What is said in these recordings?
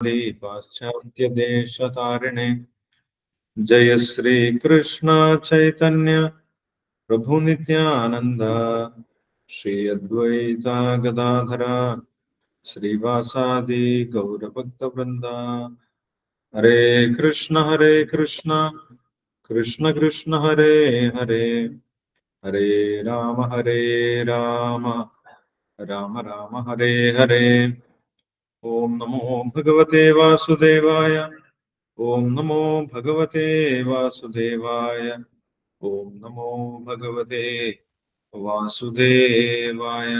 पाश्चात्यदेशतारिणे जय श्री कृष्ण चैतन्य प्रभु नित्यानंद श्री अद्वैता गदाधर श्रीवासादि गौरभक्त वृंदा हरे कृष्ण कृष्ण कृष्ण हरे हरे हरे राम राम राम हरे हरे। ओम नमो भगवते वासुदेवाय। ओम नमो भगवते वासुदेवाय। ओम नमो भगवते वासुदेवाय।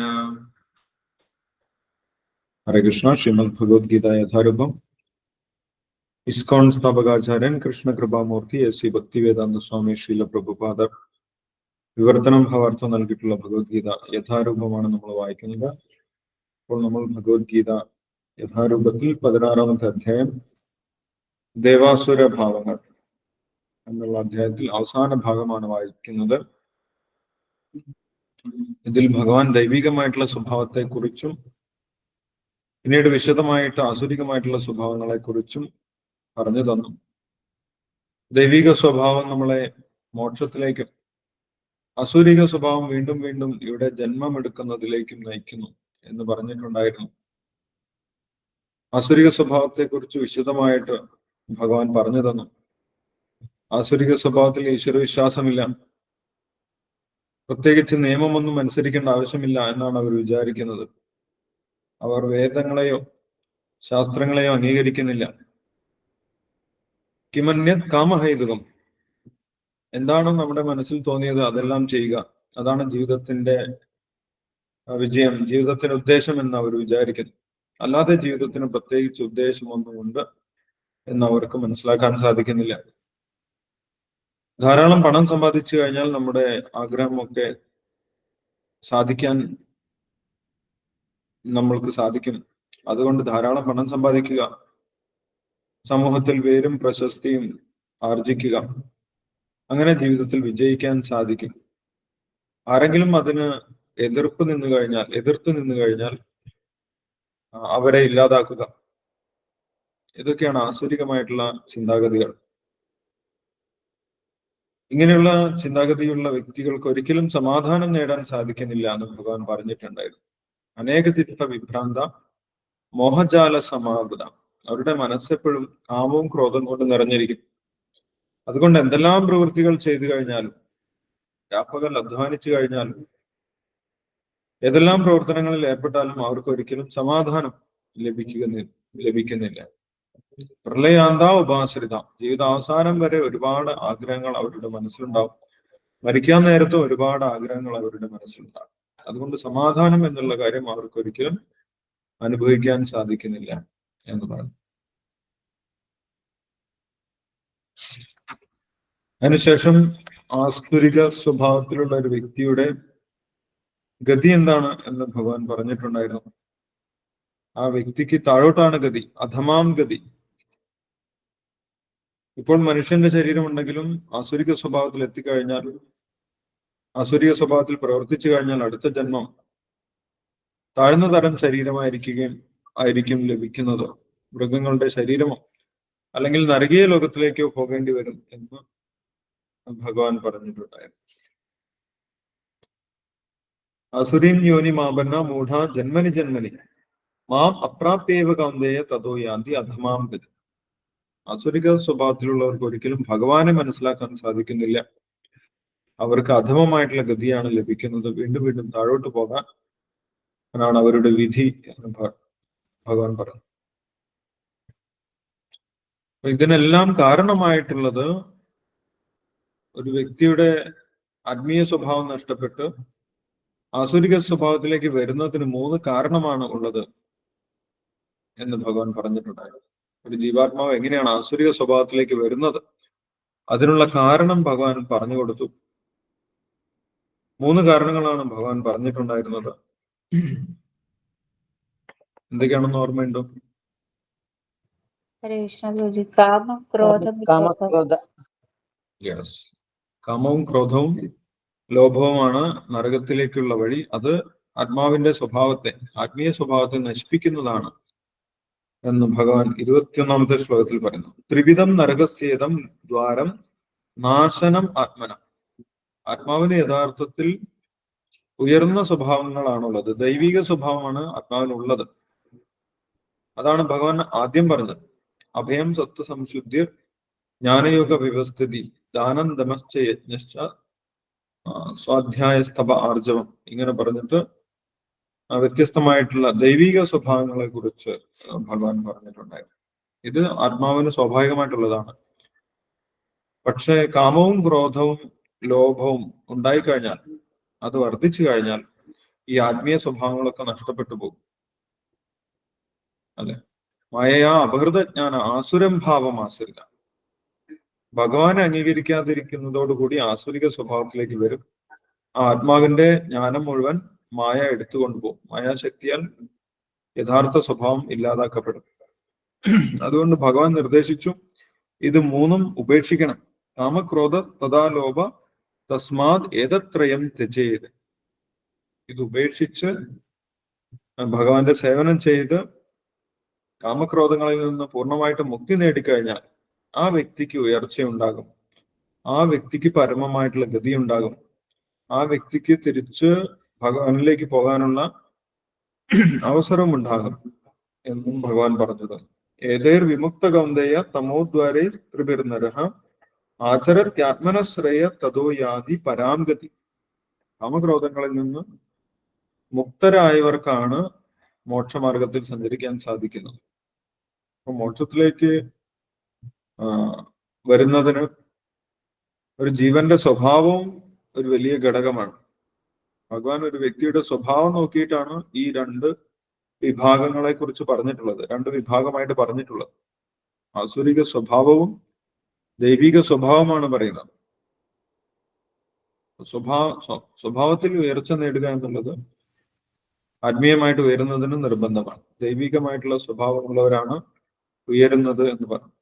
हरे कृष्ण। श्रीमद् भगवद गीता यथारूपम इस्कॉन സ്ഥാപകാചാര്യൻ കൃഷ്ണ കൃപാമൂർത്തി എസ് സി ഭക്തിവേദാന്ത സ്വാമി ശ്രീല പ്രഭുപാദർ വിവർത്തനം ഭാവാർത്ഥം നൽകിയിട്ടുള്ള ഭഗവത്ഗീത യഥാരൂപമാണ് നമ്മൾ വായിക്കുന്നത്. അപ്പോൾ നമ്മൾ ഭഗവത്ഗീത യഥാരൂപത്തിൽ 16ാമത്തെ അധ്യായം ദേവാസുര ഭാവങ്ങൾ എന്നുള്ള അധ്യായത്തിൽ അവസാന ഭാഗമാണ് വായിക്കുന്നത്. ഇതിൽ ഭഗവാൻ ദൈവികമായിട്ടുള്ള സ്വഭാവത്തെ കുറിച്ചും പിന്നീട് വിശദമായിട്ട് ആസുരികമായിട്ടുള്ള സ്വഭാവങ്ങളെ കുറിച്ചും പറഞ്ഞു തന്നു. ദൈവിക സ്വഭാവം നമ്മളെ മോക്ഷത്തിലേക്കും അസുരിക സ്വഭാവം വീണ്ടും വീണ്ടും ഇവിടെ ജന്മമെടുക്കുന്നതിലേക്കും നയിക്കുന്നു എന്ന് പറഞ്ഞിട്ടുണ്ടായിരുന്നു. ആസുരിക സ്വഭാവത്തെ കുറിച്ച് വിശദമായിട്ട് ഭഗവാൻ പറഞ്ഞു തന്നു. ആസുരിക സ്വഭാവത്തിൽ ഈശ്വരവിശ്വാസമില്ല, പ്രത്യേകിച്ച് നിയമമൊന്നും അനുസരിക്കേണ്ട ആവശ്യമില്ല എന്നാണ് അവർ വിചാരിക്കുന്നത്. അവർ വേദങ്ങളെയോ ശാസ്ത്രങ്ങളെയോ അംഗീകരിക്കുന്നില്ല. കിമന്യത് കാമഹൈതുകം, എന്താണ് നമ്മുടെ മനസ്സിൽ തോന്നിയത് അതെല്ലാം ചെയ്യുക, അതാണ് ജീവിതത്തിന്റെ വിജയം, ജീവിതത്തിന്റെ ഉദ്ദേശം എന്ന് അവർ വിചാരിക്കുന്നു. അല്ലാതെ ജീവിതത്തിന് പ്രത്യേകിച്ച് ഉദ്ദേശമൊന്നുമുണ്ട് എന്ന് അവർക്ക് മനസ്സിലാക്കാൻ സാധിക്കുന്നില്ല. ധാരാളം പണം സമ്പാദിച്ചു കഴിഞ്ഞാൽ നമ്മുടെ ആഗ്രഹമൊക്കെ സാധിക്കാൻ നമ്മൾക്ക് സാധിക്കും. അതുകൊണ്ട് ധാരാളം പണം സമ്പാദിക്കുക, സമൂഹത്തിൽ പേരും പ്രശസ്തിയും ആർജിക്കുക, അങ്ങനെ ജീവിതത്തിൽ വിജയിക്കാൻ സാധിക്കും. ആരെങ്കിലും അതിന് എതിർത്ത് നിന്നു കഴിഞ്ഞാൽ അവരെ ഇല്ലാതാക്കുക, ഇതൊക്കെയാണ് ആസുരികമായിട്ടുള്ള ചിന്താഗതികൾ. ഇങ്ങനെയുള്ള ചിന്താഗതിയുള്ള വ്യക്തികൾക്ക് ഒരിക്കലും സമാധാനം നേടാൻ സാധിക്കുന്നില്ല എന്ന് ഭഗവാൻ പറഞ്ഞിട്ടുണ്ടായിരുന്നു. അനേകതിരുത്ത വിഭ്രാന്ത മോഹജാല സമാവൃത, അവരുടെ മനസ്സെപ്പോഴും കാമവും ക്രോധം കൊണ്ട് നിറഞ്ഞിരിക്കും. അതുകൊണ്ട് എന്തെല്ലാം പ്രവൃത്തികൾ ചെയ്തു കഴിഞ്ഞാലും, രാപ്പകൽ അധ്വാനിച്ചു കഴിഞ്ഞാലും, ഏതെല്ലാം പ്രവർത്തനങ്ങളിൽ ഏർപ്പെട്ടാലും അവർക്ക് ഒരിക്കലും സമാധാനം ലഭിക്കുന്നില്ല. പ്രളയാന്ത ഉപാശ്രിത, ജീവിതാവസാനം വരെ ഒരുപാട് ആഗ്രഹങ്ങൾ അവരുടെ മനസ്സിലുണ്ടാവും. മരിക്കാൻ നേരത്ത് ഒരുപാട് ആഗ്രഹങ്ങൾ അവരുടെ മനസ്സിലുണ്ടാവും. അതുകൊണ്ട് സമാധാനം എന്നുള്ള കാര്യം അവർക്ക് ഒരിക്കലും അനുഭവിക്കാൻ സാധിക്കുന്നില്ല എന്ന് പറഞ്ഞു. അതിനുശേഷം ആസ്തുരിക സ്വഭാവത്തിലുള്ള ഒരു വ്യക്തിയുടെ ഗതി എന്താണ് എന്ന് ഭഗവാൻ പറഞ്ഞിട്ടുണ്ടായിരുന്നു. ആ വ്യക്തിക്ക് താഴോട്ടാണ് ഗതി, അധമാം ഗതി. ഇപ്പോൾ മനുഷ്യന്റെ ശരീരമുണ്ടെങ്കിലും ആസുരിക സ്വഭാവത്തിൽ എത്തിക്കഴിഞ്ഞാൽ, ആസുരിക സ്വഭാവത്തിൽ പ്രവർത്തിച്ചു കഴിഞ്ഞാൽ അടുത്ത ജന്മം താഴ്ന്ന തരം ആയിരിക്കും ലഭിക്കുന്നത്. മൃഗങ്ങളുടെ ശരീരമോ അല്ലെങ്കിൽ നരകീയ ലോകത്തിലേക്കോ പോകേണ്ടി വരും എന്ന് ഭഗവാൻ പറഞ്ഞിട്ടുണ്ടായിരുന്നു. അസുരീം യോനി മാപന്ന മൂഢ ജന്മനി ജന്മനി മാം അപ്രാപ്യേവ കാന്തേയ തതോ യാന്തി അധമാം ഗതി. അസുരിക സ്വഭാവത്തിലുള്ളവർക്ക് ഒരിക്കലും ഭഗവാനെ മനസ്സിലാക്കാൻ സാധിക്കുന്നില്ല. അവർക്ക് അധമമായിട്ടുള്ള ഗതിയാണ് ലഭിക്കുന്നത്. വീണ്ടും വീണ്ടും താഴോട്ട് പോകാൻ ആണ് അവരുടെ വിധി എന്ന് ഭഗവാൻ പറഞ്ഞു. ഇതിനെല്ലാം കാരണമായിട്ടുള്ളത് ഒരു വ്യക്തിയുടെ ആത്മീയ സ്വഭാവം നഷ്ടപ്പെട്ട് ആസുരിക സ്വഭാവത്തിലേക്ക് വരുന്നതിന് 3 കാരണമാണ് ഉള്ളത് എന്ന് ഭഗവാൻ പറഞ്ഞിട്ടുണ്ടായിരുന്നു. ഒരു ജീവാത്മാവ് എങ്ങനെയാണ് ആസുരിക സ്വഭാവത്തിലേക്ക് വരുന്നത്, അതിനുള്ള കാരണം ഭഗവാൻ പറഞ്ഞു കൊടുത്തു. 3 കാരണങ്ങളാണ് ഭഗവാൻ പറഞ്ഞിട്ടുണ്ടായിരുന്നത്. എന്തൊക്കെയാണെന്ന് ഓർമ്മയുണ്ടോ? കാമവും ക്രോധവും ലോഭവുമാണ് നരകത്തിലേക്കുള്ള വഴി. അത് ആത്മാവിന്റെ സ്വഭാവത്തെ, ആത്മീയ സ്വഭാവത്തെ നശിപ്പിക്കുന്നതാണ് എന്ന് ഭഗവാൻ 21-ാമത്തെ ശ്ലോകത്തിൽ പറയുന്നു. ത്രിവിധം നരകസ്യേതം ദ്വാരം നാശനം ആത്മന. ആത്മാവിന് യഥാർത്ഥത്തിൽ ഉയർന്ന സ്വഭാവങ്ങളാണുള്ളത്. ദൈവിക സ്വഭാവമാണ് ആത്മാവിനുള്ളത്. അതാണ് ഭഗവാൻ ആദ്യം പറഞ്ഞത്. അഭയം സത്വ സംശുദ്ധിർ ജ്ഞാനയോഗ വ്യവസ്ഥിതി ദാനം ദമശ്ച യജ്ഞശ്ച സ്വാധ്യായ സ്തപ ആർജവം ഇങ്ങനെ പറഞ്ഞിട്ട് വ്യത്യസ്തമായിട്ടുള്ള ദൈവിക സ്വഭാവങ്ങളെ കുറിച്ച് ഭഗവാൻ പറഞ്ഞിട്ടുണ്ടായിരുന്നു. ഇത് ആത്മാവിന് സ്വാഭാവികമായിട്ടുള്ളതാണ്. പക്ഷെ കാമവും ക്രോധവും ലോഭവും ഉണ്ടായിക്കഴിഞ്ഞാൽ, അത് വർദ്ധിച്ചു കഴിഞ്ഞാൽ ഈ ആത്മീയ സ്വഭാവങ്ങളൊക്കെ നഷ്ടപ്പെട്ടു പോകും. അല്ലെ? മായയാ അപഹൃതജ്ഞാന ആസുരം ഭാവം ആസുരിക. ഭഗവാനെ അംഗീകരിക്കാതിരിക്കുന്നതോടുകൂടി ആസുരിക സ്വഭാവത്തിലേക്ക് വരും. ആ ആത്മാവിന്റെ ജ്ഞാനം മുഴുവൻ മായ എടുത്തുകൊണ്ടുപോകും. മായാശക്തിയാൽ യഥാർത്ഥ സ്വഭാവം ഇല്ലാതാക്കപ്പെടും. അതുകൊണ്ട് ഭഗവാൻ നിർദ്ദേശിച്ചു, ഇത് മൂന്നും ഉപേക്ഷിക്കണം. കാമക്രോധ തഥാ ലോഭ തസ്മാത് ഏതത്രയം ത്യജേത്. ഇത് ഉപേക്ഷിച്ച് ഭഗവാന്റെ സേവനം ചെയ്ത് കാമക്രോധങ്ങളിൽ നിന്ന് പൂർണ്ണമായിട്ട് മുക്തി നേടിക്കഴിഞ്ഞാൽ ആ വ്യക്തിക്ക് ഉയർച്ചയുണ്ടാകും. ആ വ്യക്തിക്ക് പരമമായിട്ടുള്ള ഗതി ഉണ്ടാകും. ആ വ്യക്തിക്ക് തിരിച്ച് ഭഗവാനിലേക്ക് പോകാനുള്ള അവസരവും ഉണ്ടാകും എന്നും ഭഗവാൻ പറഞ്ഞത്. ഏതേർ വിമുക്ത കൗന്ദേയ തമോദ്വാരേ ത്രിഭിർനരഃ ആചരത്യാത്മനശ്രേയ തതോ യാതി പരാംഗതി. കാമക്രോധങ്ങളിൽ നിന്ന് മുക്തരായവർക്കാണ് മോക്ഷമാർഗത്തിൽ സഞ്ചരിക്കാൻ സാധിക്കുന്നത്. അപ്പൊ മോക്ഷത്തിലേക്ക് വരുന്നതിന് ഒരു ജീവന്റെ സ്വഭാവവും ഒരു വലിയ ഘടകമാണ്. ഭഗവാൻ ഒരു വ്യക്തിയുടെ സ്വഭാവം നോക്കിയിട്ടാണ് ഈ രണ്ട് വിഭാഗങ്ങളെ കുറിച്ച് പറഞ്ഞിട്ടുള്ളത്, രണ്ട് വിഭാഗമായിട്ട് പറഞ്ഞിട്ടുള്ളത്. ആസുരിക സ്വഭാവവും ദൈവിക സ്വഭാവമാണ് പറയുന്നത്. സ്വഭാവത്തിൽ ഉയർച്ച നേടുക എന്നുള്ളത് ആത്മീയമായിട്ട് ഉയരുന്നതിന് നിർബന്ധമാണ്. ദൈവികമായിട്ടുള്ള സ്വഭാവമുള്ളവരാണ് ഉയരുന്നത് എന്ന് പറഞ്ഞു.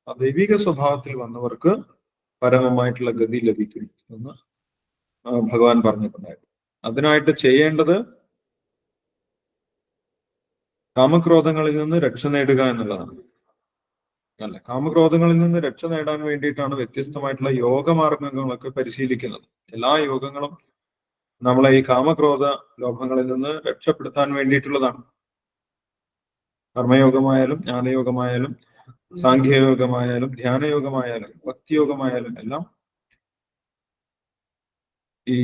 ആ ദൈവിക സ്വഭാവത്തിൽ വന്നവർക്ക് പരമമായിട്ടുള്ള ഗതി ലഭിക്കും എന്ന് ഭഗവാൻ പറഞ്ഞിട്ടുണ്ടായിരുന്നു. അതിനായിട്ട് ചെയ്യേണ്ടത് കാമക്രോധങ്ങളിൽ നിന്ന് രക്ഷ നേടുക എന്നുള്ളതാണ്. അല്ല, കാമക്രോധങ്ങളിൽ നിന്ന് രക്ഷ നേടാൻ വേണ്ടിയിട്ടാണ് വ്യത്യസ്തമായിട്ടുള്ള യോഗമാർഗങ്ങളൊക്കെ പരിശീലിക്കുന്നത്. എല്ലാ യോഗങ്ങളും നമ്മളെ ഈ കാമക്രോധ ലോഭങ്ങളിൽ നിന്ന് രക്ഷപ്പെടുത്താൻ വേണ്ടിയിട്ടുള്ളതാണ്. കർമ്മയോഗമായാലും ജ്ഞാനയോഗമായാലും സാഖ്യയോഗമായാലും ധ്യാനയോഗമായാലും ഭക്തിയോഗമായാലും എല്ലാം ഈ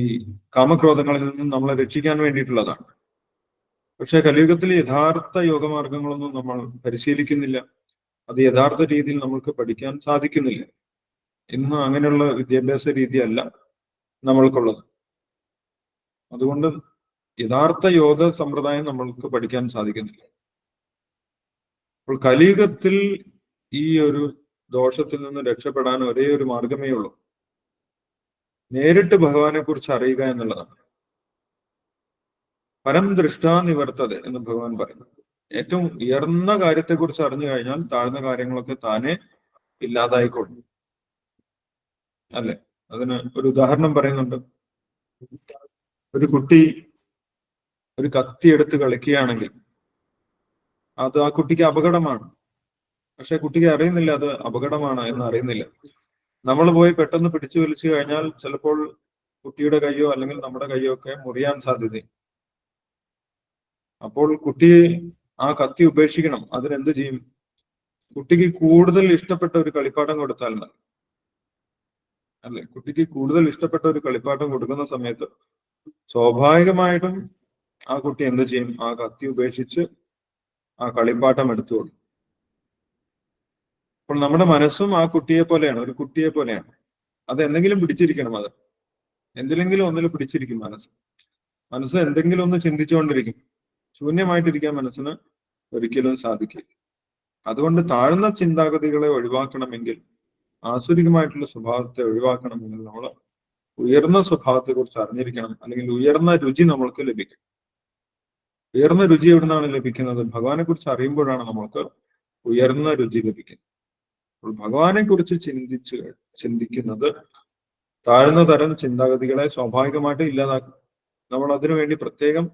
കാമക്രോധങ്ങളിൽ നിന്നും നമ്മളെ രക്ഷിക്കാൻ വേണ്ടിയിട്ടുള്ളതാണ്. പക്ഷെ കലിയുഗത്തിൽ യഥാർത്ഥ യോഗമാർഗങ്ങളൊന്നും നമ്മൾ പരിശീലിക്കുന്നില്ല. അത് യഥാർത്ഥ രീതിയിൽ നമുക്ക് പഠിക്കാൻ സാധിക്കുന്നില്ല. ഇന്ന് അങ്ങനെയുള്ള വിദ്യാഭ്യാസ രീതിയല്ല നമ്മൾക്കുള്ളത്. അതുകൊണ്ട് യഥാർത്ഥ യോഗ സമ്പ്രദായം നമ്മൾക്ക് പഠിക്കാൻ സാധിക്കുന്നില്ല. അപ്പോൾ കലിയുഗത്തിൽ ഈ ഒരു ദോഷത്തിൽ നിന്ന് രക്ഷപ്പെടാൻ ഒരേ ഒരു മാർഗമേ ഉള്ളൂ. നേരിട്ട് ഭഗവാനെ കുറിച്ച് അറിയുക എന്നുള്ളതാണ്. പരം ദൃഷ്ടാ നിവർത്തത എന്ന് ഭഗവാൻ പറയുന്നു. ഏറ്റവും ഉയർന്ന കാര്യത്തെക്കുറിച്ച് അറിഞ്ഞു കഴിഞ്ഞാൽ താഴ്ന്ന കാര്യങ്ങളൊക്കെ താനെ ഇല്ലാതായിക്കൊള്ളും. അല്ലെ? അതിന് ഒരു ഉദാഹരണം പറയുന്നുണ്ട്. ഒരു കുട്ടി ഒരു കത്തി എടുത്ത് കളിക്കുകയാണെങ്കിൽ അത് ആ കുട്ടിക്ക് അപകടമാണ്. പക്ഷെ കുട്ടിക്ക് അറിയുന്നില്ല അത് അപകടമാണ് എന്ന് അറിയുന്നില്ല. നമ്മൾ പോയി പെട്ടെന്ന് പിടിച്ചു വലിച്ചു കഴിഞ്ഞാൽ ചിലപ്പോൾ കുട്ടിയുടെ കൈയോ അല്ലെങ്കിൽ നമ്മുടെ കൈയോ ഒക്കെ മുറിയാൻ സാധ്യതയും. അപ്പോൾ കുട്ടി ആ കത്തി ഉപേക്ഷിക്കണം. അതിനെന്ത് ചെയ്യും? കുട്ടിക്ക് കൂടുതൽ ഇഷ്ടപ്പെട്ട ഒരു കളിപ്പാട്ടം കൊടുത്താൽ മതി. അല്ലെ? കുട്ടിക്ക് കൂടുതൽ ഇഷ്ടപ്പെട്ട ഒരു കളിപ്പാട്ടം കൊടുക്കുന്ന സമയത്ത് സ്വാഭാവികമായിട്ടും ആ കുട്ടി എന്ത് ചെയ്യും? ആ കത്തി ഉപേക്ഷിച്ച് ആ കളിപ്പാട്ടം എടുത്തോളും. അപ്പോൾ നമ്മുടെ മനസ്സും ആ കുട്ടിയെ പോലെയാണ്, ഒരു കുട്ടിയെ പോലെയാണ്. അത് എന്തെങ്കിലും പിടിച്ചിരിക്കണം. അത് എന്തിലെങ്കിലും ഒന്നിൽ പിടിച്ചിരിക്കും മനസ്സ് എന്തെങ്കിലും ഒന്ന് ചിന്തിച്ചുകൊണ്ടിരിക്കും. ശൂന്യമായിട്ടിരിക്കാൻ മനസ്സിന് ഒരിക്കലും സാധിക്കില്ല. അതുകൊണ്ട് താഴ്ന്ന ചിന്താഗതികളെ ഒഴിവാക്കണമെങ്കിൽ, ആസുരികമായിട്ടുള്ള സ്വഭാവത്തെ ഒഴിവാക്കണമെങ്കിൽ നമ്മൾ ഉയർന്ന സ്വഭാവത്തെ കുറിച്ച് അറിഞ്ഞിരിക്കണം. അല്ലെങ്കിൽ ഉയർന്ന രുചി നമ്മൾക്ക് ലഭിക്കും. ഉയർന്ന രുചി എവിടെ നിന്നാണ് ലഭിക്കുന്നത്? ഭഗവാനെ കുറിച്ച് അറിയുമ്പോഴാണ് നമ്മൾക്ക് ഉയർന്ന രുചി ലഭിക്കുന്നത്. അപ്പോൾ ഭഗവാനെ കുറിച്ച് ചിന്തിക്കുന്നത് താഴ്ന്ന തരം ചിന്താഗതികളെ സ്വാഭാവികമായിട്ട് ഇല്ലാതാക്കും. നമ്മൾ അതിനുവേണ്ടി പ്രത്യേകം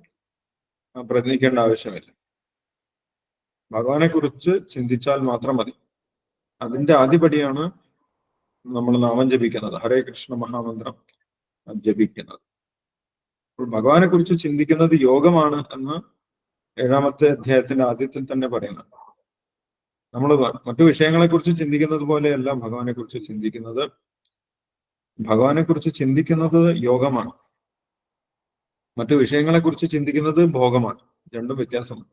പ്രയത്നിക്കേണ്ട ആവശ്യമില്ല. ഭഗവാനെ കുറിച്ച് ചിന്തിച്ചാൽ മാത്രം മതി. അതിന്റെ ആദ്യപടിയാണ് നമ്മൾ നാമം ജപിക്കുന്നത്, ഹരേ കൃഷ്ണ മഹാമന്ത്രം ജപിക്കുന്നത്. അപ്പോൾ ഭഗവാനെ കുറിച്ച് ചിന്തിക്കുന്നത് യോഗമാണ് എന്ന് 7ാമത്തെ അധ്യായത്തിന്റെ ആദ്യത്തിൽ തന്നെ പറയുന്നുണ്ട്. നമ്മൾ മറ്റു വിഷയങ്ങളെ കുറിച്ച് ചിന്തിക്കുന്നത് പോലെയല്ല ഭഗവാനെ കുറിച്ച് ചിന്തിക്കുന്നത്. ഭഗവാനെ കുറിച്ച് ചിന്തിക്കുന്നത് യോഗമാണ്, മറ്റു വിഷയങ്ങളെ കുറിച്ച് ചിന്തിക്കുന്നത് ഭോഗമാണ്. രണ്ടും വ്യത്യാസമാണ്.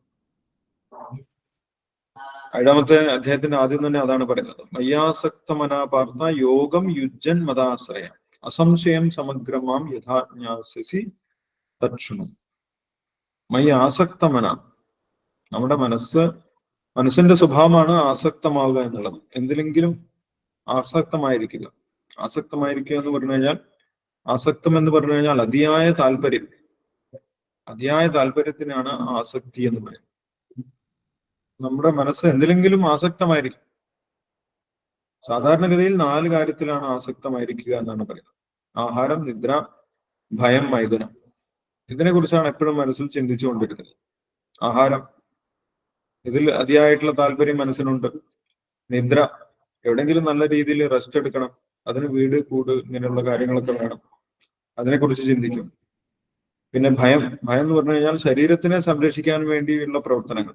7ാമത്തെ അധ്യായത്തിന്റെ ആദ്യം തന്നെ അതാണ് പറയുന്നത്. മയ്യാസക്തമനാപാർത്ഥ യോഗം യുജ്ജൻ മതാശ്രയ അസംശയം സമഗ്രമാം യഥാജ്ഞാസ്യസി തക്ഷണു. മയ്യ ആസക്തമന, നമ്മുടെ മനസ്സിന്റെ സ്വഭാവമാണ് ആസക്തമാവുക എന്നുള്ളത്. എന്തിലെങ്കിലും ആസക്തമായിരിക്കുക. ആസക്തമായിരിക്കുക എന്ന് പറഞ്ഞു കഴിഞ്ഞാൽ, ആസക്തം എന്ന് പറഞ്ഞു കഴിഞ്ഞാൽ അതിയായ താല്പര്യം. അതിയായ താല്പര്യത്തിനാണ് ആസക്തി എന്ന് പറയുന്നത്. നമ്മുടെ മനസ്സ് എന്തിലെങ്കിലും ആസക്തമായിരിക്കും. സാധാരണഗതിയിൽ 4 കാര്യത്തിലാണ് ആസക്തമായിരിക്കുക എന്നാണ് പറയുന്നത്. ആഹാരം, നിദ്ര, ഭയം, മൈഥുനം. ഇതിനെ കുറിച്ചാണ് എപ്പോഴും മനസ്സിൽ ചിന്തിച്ചുകൊണ്ടിരിക്കുന്നത്. ആഹാരം, ഇതിൽ അതിയായിട്ടുള്ള താല്പര്യം മനസ്സിനുണ്ട്. നിദ്ര, എവിടെയെങ്കിലും നല്ല രീതിയിൽ റെസ്റ്റ് എടുക്കണം, അതിന് വീട്, കൂട്, ഇങ്ങനെയുള്ള കാര്യങ്ങളൊക്കെ വേണം, അതിനെക്കുറിച്ച് ചിന്തിക്കും. പിന്നെ ഭയം എന്ന് പറഞ്ഞു കഴിഞ്ഞാൽ ശരീരത്തിനെ സംരക്ഷിക്കാൻ വേണ്ടിയുള്ള പ്രവർത്തനങ്ങൾ,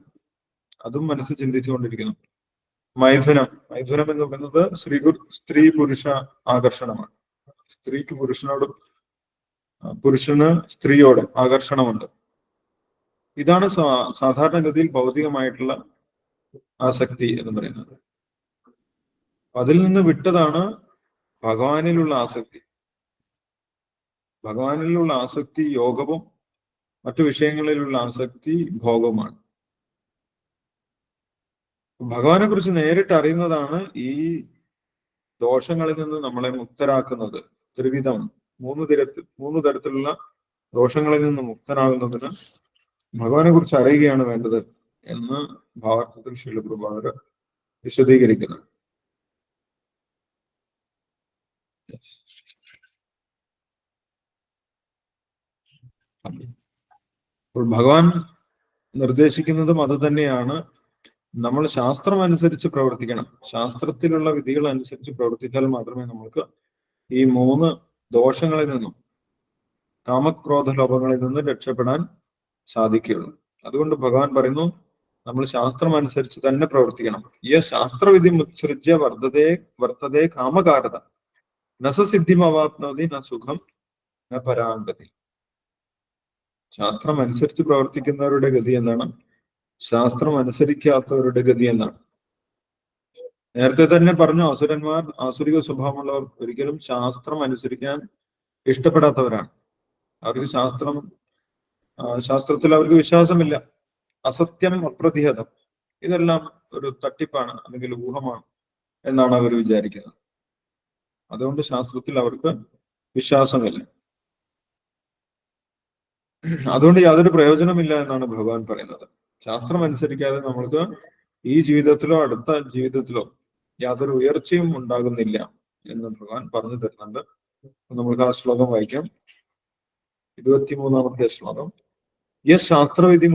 അതും മനസ്സ് ചിന്തിച്ചുകൊണ്ടിരിക്കുന്നു. മൈഥുനം എന്ന് പറയുന്നത് സ്ത്രീ പുരുഷ ആകർഷണമാണ്. സ്ത്രീക്ക് പുരുഷനോടും പുരുഷന് സ്ത്രീയോടും ആകർഷണമുണ്ട്. ഇതാണ് സാധാരണഗതിയിൽ ഭൗതികമായിട്ടുള്ള ആസക്തി എന്ന് പറയുന്നത്. അതിൽ നിന്ന് വിട്ടതാണ് ഭഗവാനിലുള്ള ആസക്തി. ഭഗവാനിലുള്ള ആസക്തി യോഗവും മറ്റു വിഷയങ്ങളിലുള്ള ആസക്തി ഭോഗവുമാണ്. ഭഗവാനെ കുറിച്ച് നേരിട്ട് അറിയുന്നതാണ് ഈ ദോഷങ്ങളിൽ നിന്ന് നമ്മളെ മുക്തരാക്കുന്നത്. ത്രിവിധം, 3 തരത്തിലുള്ള ദോഷങ്ങളിൽ നിന്ന് മുക്തനാകുന്നതിന് ഭഗവാനെ കുറിച്ച് അറിയുകയാണ് വേണ്ടത് എന്ന് ഭാവാർത്ഥത്തിൽ ശ്രീല പ്രഭുപാദർ വിശദീകരിക്കുന്നു. അപ്പോൾ ഭഗവാൻ നിർദ്ദേശിക്കുന്നതും അത് തന്നെയാണ്. നമ്മൾ ശാസ്ത്രം അനുസരിച്ച് പ്രവർത്തിക്കണം. ശാസ്ത്രത്തിലുള്ള വിധികൾ അനുസരിച്ച് പ്രവർത്തിച്ചാൽ മാത്രമേ നമ്മൾക്ക് ഈ 3 ദോഷങ്ങളിൽ നിന്നും, കാമക്രോധ ലോഭങ്ങളിൽ നിന്നും രക്ഷപ്പെടാൻ സാധിക്കുകയുള്ളൂ. അതുകൊണ്ട് ഭഗവാൻ പറയുന്നു, നമ്മൾ ശാസ്ത്രം അനുസരിച്ച് തന്നെ പ്രവർത്തിക്കണം. ഈ ശാസ്ത്രവിധി മുത്സൃജ്യ വർത്തതേ കാമകാരത നസിദ്ധിമവാപ്നോതി ന സുഖം ന പരാഗതി. ശാസ്ത്രം അനുസരിച്ച് പ്രവർത്തിക്കുന്നവരുടെ ഗതി എന്താണ്? ശാസ്ത്രം അനുസരിക്കാത്തവരുടെ ഗതി എന്നാണ്. നേരത്തെ തന്നെ പറഞ്ഞു, ആസുരിക സ്വഭാവമുള്ളവർ ഒരിക്കലും ശാസ്ത്രം അനുസരിക്കാൻ ഇഷ്ടപ്പെടാത്തവരാണ്. അവർക്ക് ശാസ്ത്രത്തിൽ അവർക്ക് വിശ്വാസമില്ല. അസത്യം, അപ്രതിഹതം, ഇതെല്ലാം ഒരു തട്ടിപ്പാണ് അല്ലെങ്കിൽ ഊഹമാണ് എന്നാണ് അവർ വിചാരിക്കുന്നത്. അതുകൊണ്ട് ശാസ്ത്രത്തിൽ അവർക്ക് വിശ്വാസമില്ല. അതുകൊണ്ട് യാതൊരു പ്രയോജനമില്ല എന്നാണ് ഭഗവാൻ പറയുന്നത്. ശാസ്ത്രം അനുസരിക്കാതെ നമ്മൾക്ക് ഈ ജീവിതത്തിലോ അടുത്ത ജീവിതത്തിലോ യാതൊരു ഉയർച്ചയും ഉണ്ടാകുന്നില്ല എന്ന് ഭഗവാൻ പറഞ്ഞു തരുന്നുണ്ട്. നമ്മൾക്ക് ആ ശ്ലോകം വായിക്കാം. 23ാമത്തെ ശ്ലോകം. യശാസ്ത്രവിധി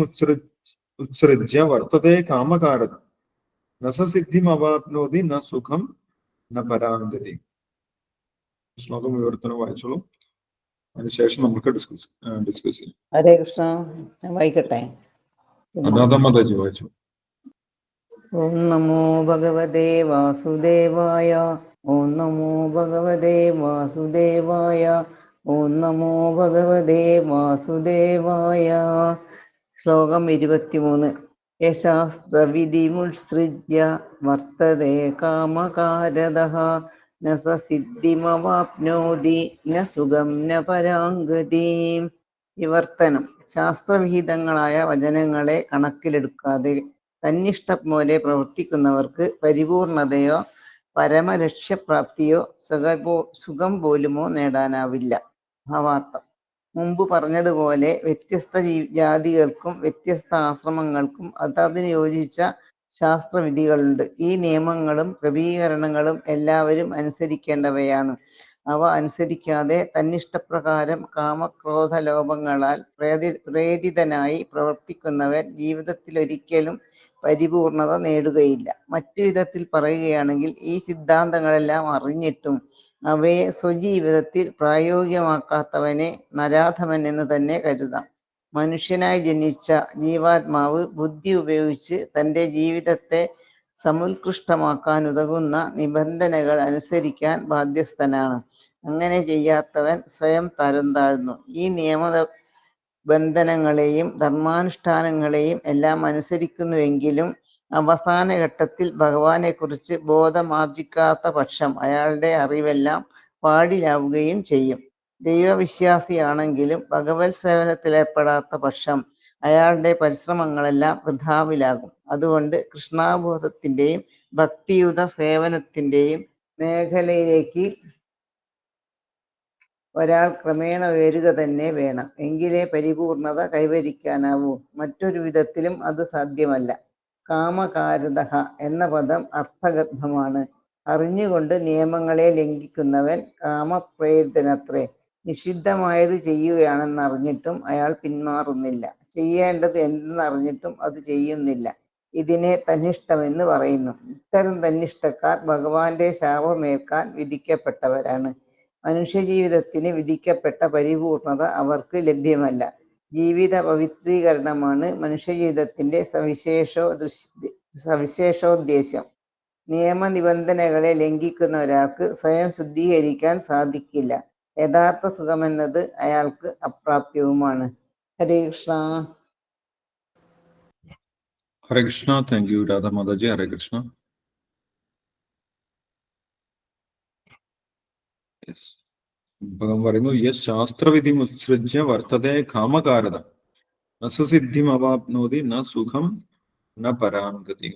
ഉത്സൃജ്യ വർത്തതേ കാമകാരത നസിദ്ധിമവാപ്നോതി ന സുഖം ന പരാഗതി. ശ്ലോകം വിവർത്തനം വായിച്ചോളൂ, അതിനുശേഷം നമുക്ക് ഡിസ്കസ് ചെയ്യാം. ഹരേ കൃഷ്ണ. വായിക്കട്ടെ. വായിച്ചു. ഓം നമോ ഭഗവതേ വാസുദേവായ. ഓം നമോ ഭഗവതേ വാസുദേവായ. ഓം നമോ ഭഗവതേ വാസുദേവായ. ശ്ലോകം 23. യശാസ്ത്രവിധിമുത്സൃജ്യ വർത്തതേ കാമകാരദഃ ന സിദ്ധിമവാപ്നോതി ന സുഖം ന പരാഗതിം. വിവർത്തനം. ശാസ്ത്രവിഹിതങ്ങളായ വചനങ്ങളെ കണക്കിലെടുക്കാതെ തന്നിഷ്ടം പോലെ പ്രവർത്തിക്കുന്നവർക്ക് പരിപൂർണതയോ പരമലക്ഷ്യപ്രാപ്തിയോ സുഖം പോലുമോ നേടാനാവില്ല. ഭാവാർത്ഥം. മുമ്പ് പറഞ്ഞതുപോലെ വ്യത്യസ്ത ജാതികൾക്കും വ്യത്യസ്ത ആശ്രമങ്ങൾക്കും അതതിന് യോജിച്ച ശാസ്ത്രവിധികളുണ്ട്. ഈ നിയമങ്ങളും ക്രമീകരണങ്ങളും എല്ലാവരും അനുസരിക്കേണ്ടവയാണ്. അവ അനുസരിക്കാതെ തന്നിഷ്ടപ്രകാരം കാമക്രോധ ലോഭങ്ങളാൽ പ്രേരിതനായി പ്രവർത്തിക്കുന്നവൻ ജീവിതത്തിലൊരിക്കലും പരിപൂർണത നേടുകയില്ല. മറ്റു വിധത്തിൽ പറയുകയാണെങ്കിൽ ഈ സിദ്ധാന്തങ്ങളെല്ലാം അറിഞ്ഞിട്ടും അവയെ സ്വജീവിതത്തിൽ പ്രായോഗികമാക്കാത്തവനെ നരാധമൻ എന്ന് തന്നെ കരുതാം. മനുഷ്യനായി ജനിച്ച ജീവാത്മാവ് ബുദ്ധി ഉപയോഗിച്ച് തൻ്റെ ജീവിതത്തെ സമുത്കൃഷ്ടമാക്കാനുതകുന്ന നിബന്ധനകൾ അനുസരിക്കാൻ ബാധ്യസ്ഥനാണ്. അങ്ങനെ ചെയ്യാത്തവൻ സ്വയം തരം താഴ്ന്നു. ഈ നിയമബന്ധനങ്ങളെയും ധർമാനുഷ്ഠാനങ്ങളെയും എല്ലാം അനുസരിക്കുന്നുവെങ്കിലും അവസാന ഘട്ടത്തിൽ ഭഗവാനെക്കുറിച്ച് ബോധമാർജിക്കാത്ത പക്ഷം അയാളുടെ അറിവെല്ലാം പാടിലാവുകയും ചെയ്യും. ദൈവവിശ്വാസിയാണെങ്കിലും ഭഗവത് സേവനത്തിലേർപ്പെടാത്ത പക്ഷം അയാളുടെ പരിശ്രമങ്ങളെല്ലാം വൃഥാവിലാകും. അതുകൊണ്ട് കൃഷ്ണാബോധത്തിന്റെയും ഭക്തിയുത സേവനത്തിന്റെയും മേഖലയിലേക്ക് ഒരാൾ ക്രമേണ ഉയരുക തന്നെ വേണം. എങ്കിലേ പരിപൂർണത കൈവരിക്കാനാവൂ. മറ്റൊരു വിധത്തിലും അത് സാധ്യമല്ല. കാമകാരതഃ എന്ന പദം അർത്ഥഗർഭമാണ്. അറിഞ്ഞുകൊണ്ട് നിയമങ്ങളെ ലംഘിക്കുന്നവൻ കാമപ്രേരിതനത്രേ. നിഷിദ്ധമായത് ചെയ്യുകയാണെന്നറിഞ്ഞിട്ടും അയാൾ പിന്മാറുന്നില്ല. ചെയ്യേണ്ടത് എന്തെന്നറിഞ്ഞിട്ടും അത് ചെയ്യുന്നില്ല. ഇതിനെ തന്നിഷ്ടമെന്ന് പറയുന്നു. ഇത്തരം തന്നിഷ്ടക്കാർ ഭഗവാന്റെ ശാപമേൽക്കാൻ വിധിക്കപ്പെട്ടവരാണ്. മനുഷ്യജീവിതത്തിന് വിധിക്കപ്പെട്ട പരിപൂർണത അവർക്ക് ലഭ്യമല്ല. ജീവിത പവിത്രീകരണമാണ് മനുഷ്യജീവിതത്തിന്റെ സവിശേഷോദ്ദേശം. നിയമനിബന്ധനകളെ ലംഘിക്കുന്ന ഒരാൾക്ക് സ്വയം ശുദ്ധീകരിക്കാൻ സാധിക്കില്ല. യഥാർത്ഥ സുഖമെന്നത് അയാൾക്ക് അപ്രാപ്യവുമാണ്. ഹരേ കൃഷ്ണ. ഹരേ കൃഷ്ണ. Thank you Radha Mataji. ഹരേ കൃഷ്ണ. ഭഗവാൻ പറയുന്നു, യസ് ശാസ്ത്രവിധി മുത്സൃജ്യ വർത്തതേ കാമകാരത നസിദ്ധിം അവാപ്നോതി ന സുഖം ന പരാംഗതി.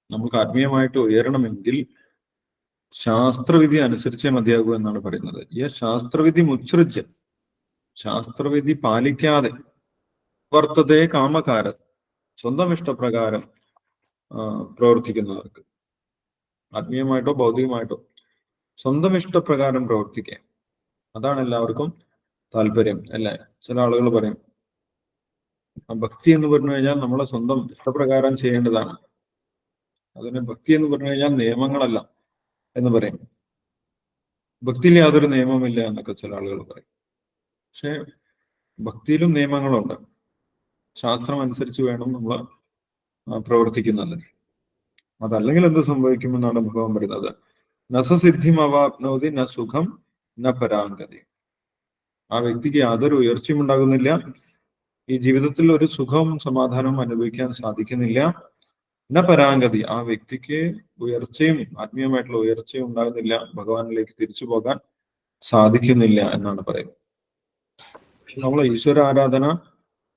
നമുക്ക് ആത്മീയമായിട്ട് ഉയരണമെങ്കിൽ ശാസ്ത്രവിധി അനുസരിച്ചേ മതിയാകൂ എന്നാണ് പറയുന്നത്. യസ് ശാസ്ത്രവിധി മുത്സൃജ്യ, ശാസ്ത്രവിധി പാലിക്കാതെ വർത്തതേ കാമകാരത, സ്വന്തം ഇഷ്ടപ്രകാരം പ്രവർത്തിക്കുന്നവർക്ക്, ആത്മീയമായിട്ടോ ഭൗതികമായിട്ടോ സ്വന്തം ഇഷ്ടപ്രകാരം പ്രവർത്തിക്കുക, അതാണ് എല്ലാവർക്കും താല്പര്യം അല്ലേ? ചില ആളുകൾ പറയും ഭക്തി എന്ന് പറഞ്ഞു കഴിഞ്ഞാൽ നമ്മളെ സ്വന്തം ഇഷ്ടപ്രകാരം ചെയ്യേണ്ടതാണ്, അതിന് ഭക്തി എന്ന് പറഞ്ഞു കഴിഞ്ഞാൽ നിയമങ്ങളല്ല എന്ന് പറയും. ഭക്തിയിൽ യാതൊരു നിയമമില്ല എന്നൊക്കെ ചില ആളുകൾ പറയും. പക്ഷെ ഭക്തിയിലും നിയമങ്ങളുണ്ട്. ശാസ്ത്രം അനുസരിച്ച് വേണം നമ്മൾ പ്രവർത്തിക്കുന്നത്. അതല്ലെങ്കിൽ എന്ത് സംഭവിക്കുമെന്നാണ് ഭഗവാൻ പറയുന്നത്. നസസിദ്ധിം അവാപ്നോതി ന സുഖം ന പരാംഗതി. ആ വ്യക്തിക്ക് യാതൊരു ഉയർച്ചയും ഉണ്ടാകുന്നില്ല, ഈ ജീവിതത്തിൽ ഒരു സുഖവും സമാധാനവും അനുഭവിക്കാൻ സാധിക്കുന്നില്ല. ന പരാംഗതി, ആ വ്യക്തിക്ക് ഉയർച്ചയും ആത്മീയമായിട്ടുള്ള ഉയർച്ചയും ഉണ്ടാകുന്നില്ല, ഭഗവാനിലേക്ക് തിരിച്ചു പോകാൻ സാധിക്കുന്നില്ല എന്നാണ് പറയുന്നത്. നമ്മൾ ഈശ്വര ആരാധന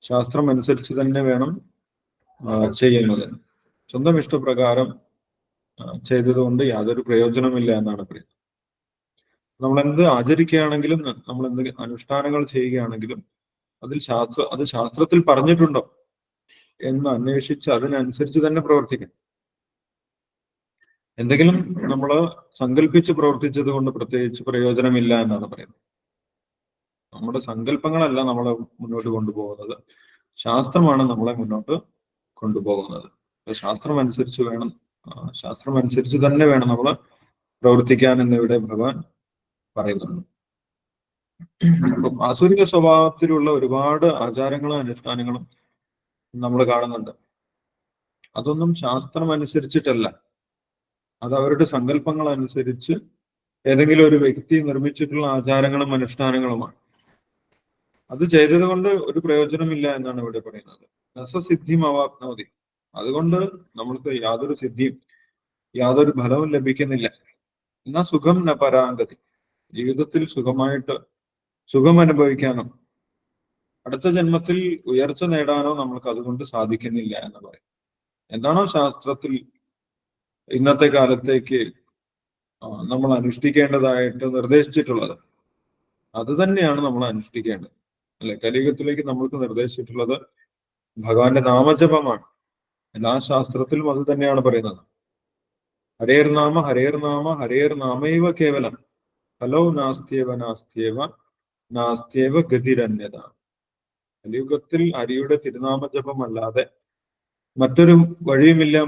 ശാസ്ത്രം അനുസരിച്ച് തന്നെ വേണം ചെയ്യുന്നത്. സ്വന്തം ഇഷ്ടപ്രകാരം ചെയ്തതുകൊണ്ട് യാതൊരു പ്രയോജനമില്ല എന്നാണ് പറയുന്നത്. നമ്മൾ എന്ത് ആചരിക്കുകയാണെങ്കിലും, നമ്മൾ എന്ത് അനുഷ്ഠാനങ്ങൾ ചെയ്യുകയാണെങ്കിലും അത് ശാസ്ത്രത്തിൽ പറഞ്ഞിട്ടുണ്ടോ എന്ന് അന്വേഷിച്ച് അതിനനുസരിച്ച് തന്നെ പ്രവർത്തിക്കണം. എന്തെങ്കിലും നമ്മൾ സങ്കല്പിച്ച് പ്രവർത്തിച്ചത് കൊണ്ട് പ്രത്യേകിച്ച് പ്രയോജനമില്ല എന്നാണ് പറയുന്നത്. നമ്മുടെ സങ്കല്പങ്ങളല്ല നമ്മളെ മുന്നോട്ട് കൊണ്ടുപോകുന്നത്, ശാസ്ത്രമാണ് നമ്മളെ മുന്നോട്ട് കൊണ്ടുപോകുന്നത്. ശാസ്ത്രം അനുസരിച്ച് തന്നെ വേണം നമ്മൾ പ്രവർത്തിക്കാൻ എന്നിവിടെ ഭഗവാൻ പറയുന്നുണ്ട്. അപ്പം ആസുരിക സ്വഭാവത്തിലുള്ള ഒരുപാട് ആചാരങ്ങളും അനുഷ്ഠാനങ്ങളും നമ്മൾ കാണുന്നുണ്ട്. അതൊന്നും ശാസ്ത്രം അനുസരിച്ചിട്ടല്ല, അത് അവരുടെ സങ്കല്പങ്ങൾ അനുസരിച്ച് ഏതെങ്കിലും ഒരു വ്യക്തി നിർമ്മിച്ചിട്ടുള്ള ആചാരങ്ങളും അനുഷ്ഠാനങ്ങളുമാണ്. അത് ചെയ്തത് കൊണ്ട് ഒരു പ്രയോജനമില്ല എന്നാണ് ഇവിടെ പറയുന്നത്. രസസിദ്ധിം അവാപ്നോതി, അതുകൊണ്ട് നമ്മൾക്ക് യാതൊരു സിദ്ധിയും യാതൊരു ഫലവും ലഭിക്കുന്നില്ല. എന്നാ സുഖം ന പരാംഗതി, ജീവിതത്തിൽ സുഖം അനുഭവിക്കാനോ അടുത്ത ജന്മത്തിൽ ഉയർച്ച നേടാനോ നമ്മൾക്ക് അതുകൊണ്ട് സാധിക്കുന്നില്ല എന്ന് പറയും. എന്താണോ ശാസ്ത്രത്തിൽ ഇന്നത്തെ കാലത്തേക്ക് നമ്മൾ അനുഷ്ഠിക്കേണ്ടതായിട്ട് നിർദ്ദേശിച്ചിട്ടുള്ളത്, അത് തന്നെയാണ് നമ്മൾ അനുഷ്ഠിക്കേണ്ടത് അല്ലെ? കലിയുഗത്തിലേക്ക് നമ്മൾക്ക് നിർദ്ദേശിച്ചിട്ടുള്ളത് ഭഗവാന്റെ നാമജപമാണ്. എല്ലാ ശാസ്ത്രത്തിലും അത് തന്നെയാണ് പറയുന്നത്. ഹരേർ നാമ ഹരേർ നാമ ഹരേർ നാമൈവ കേവലം ഫലോ നാസ്ത്യേവ ഗതിരന്യത. കലിയുഗത്തിൽ ഹരിയുടെ തിരുനാമജപം അല്ലാതെ മറ്റൊരു വഴിയുമില്ല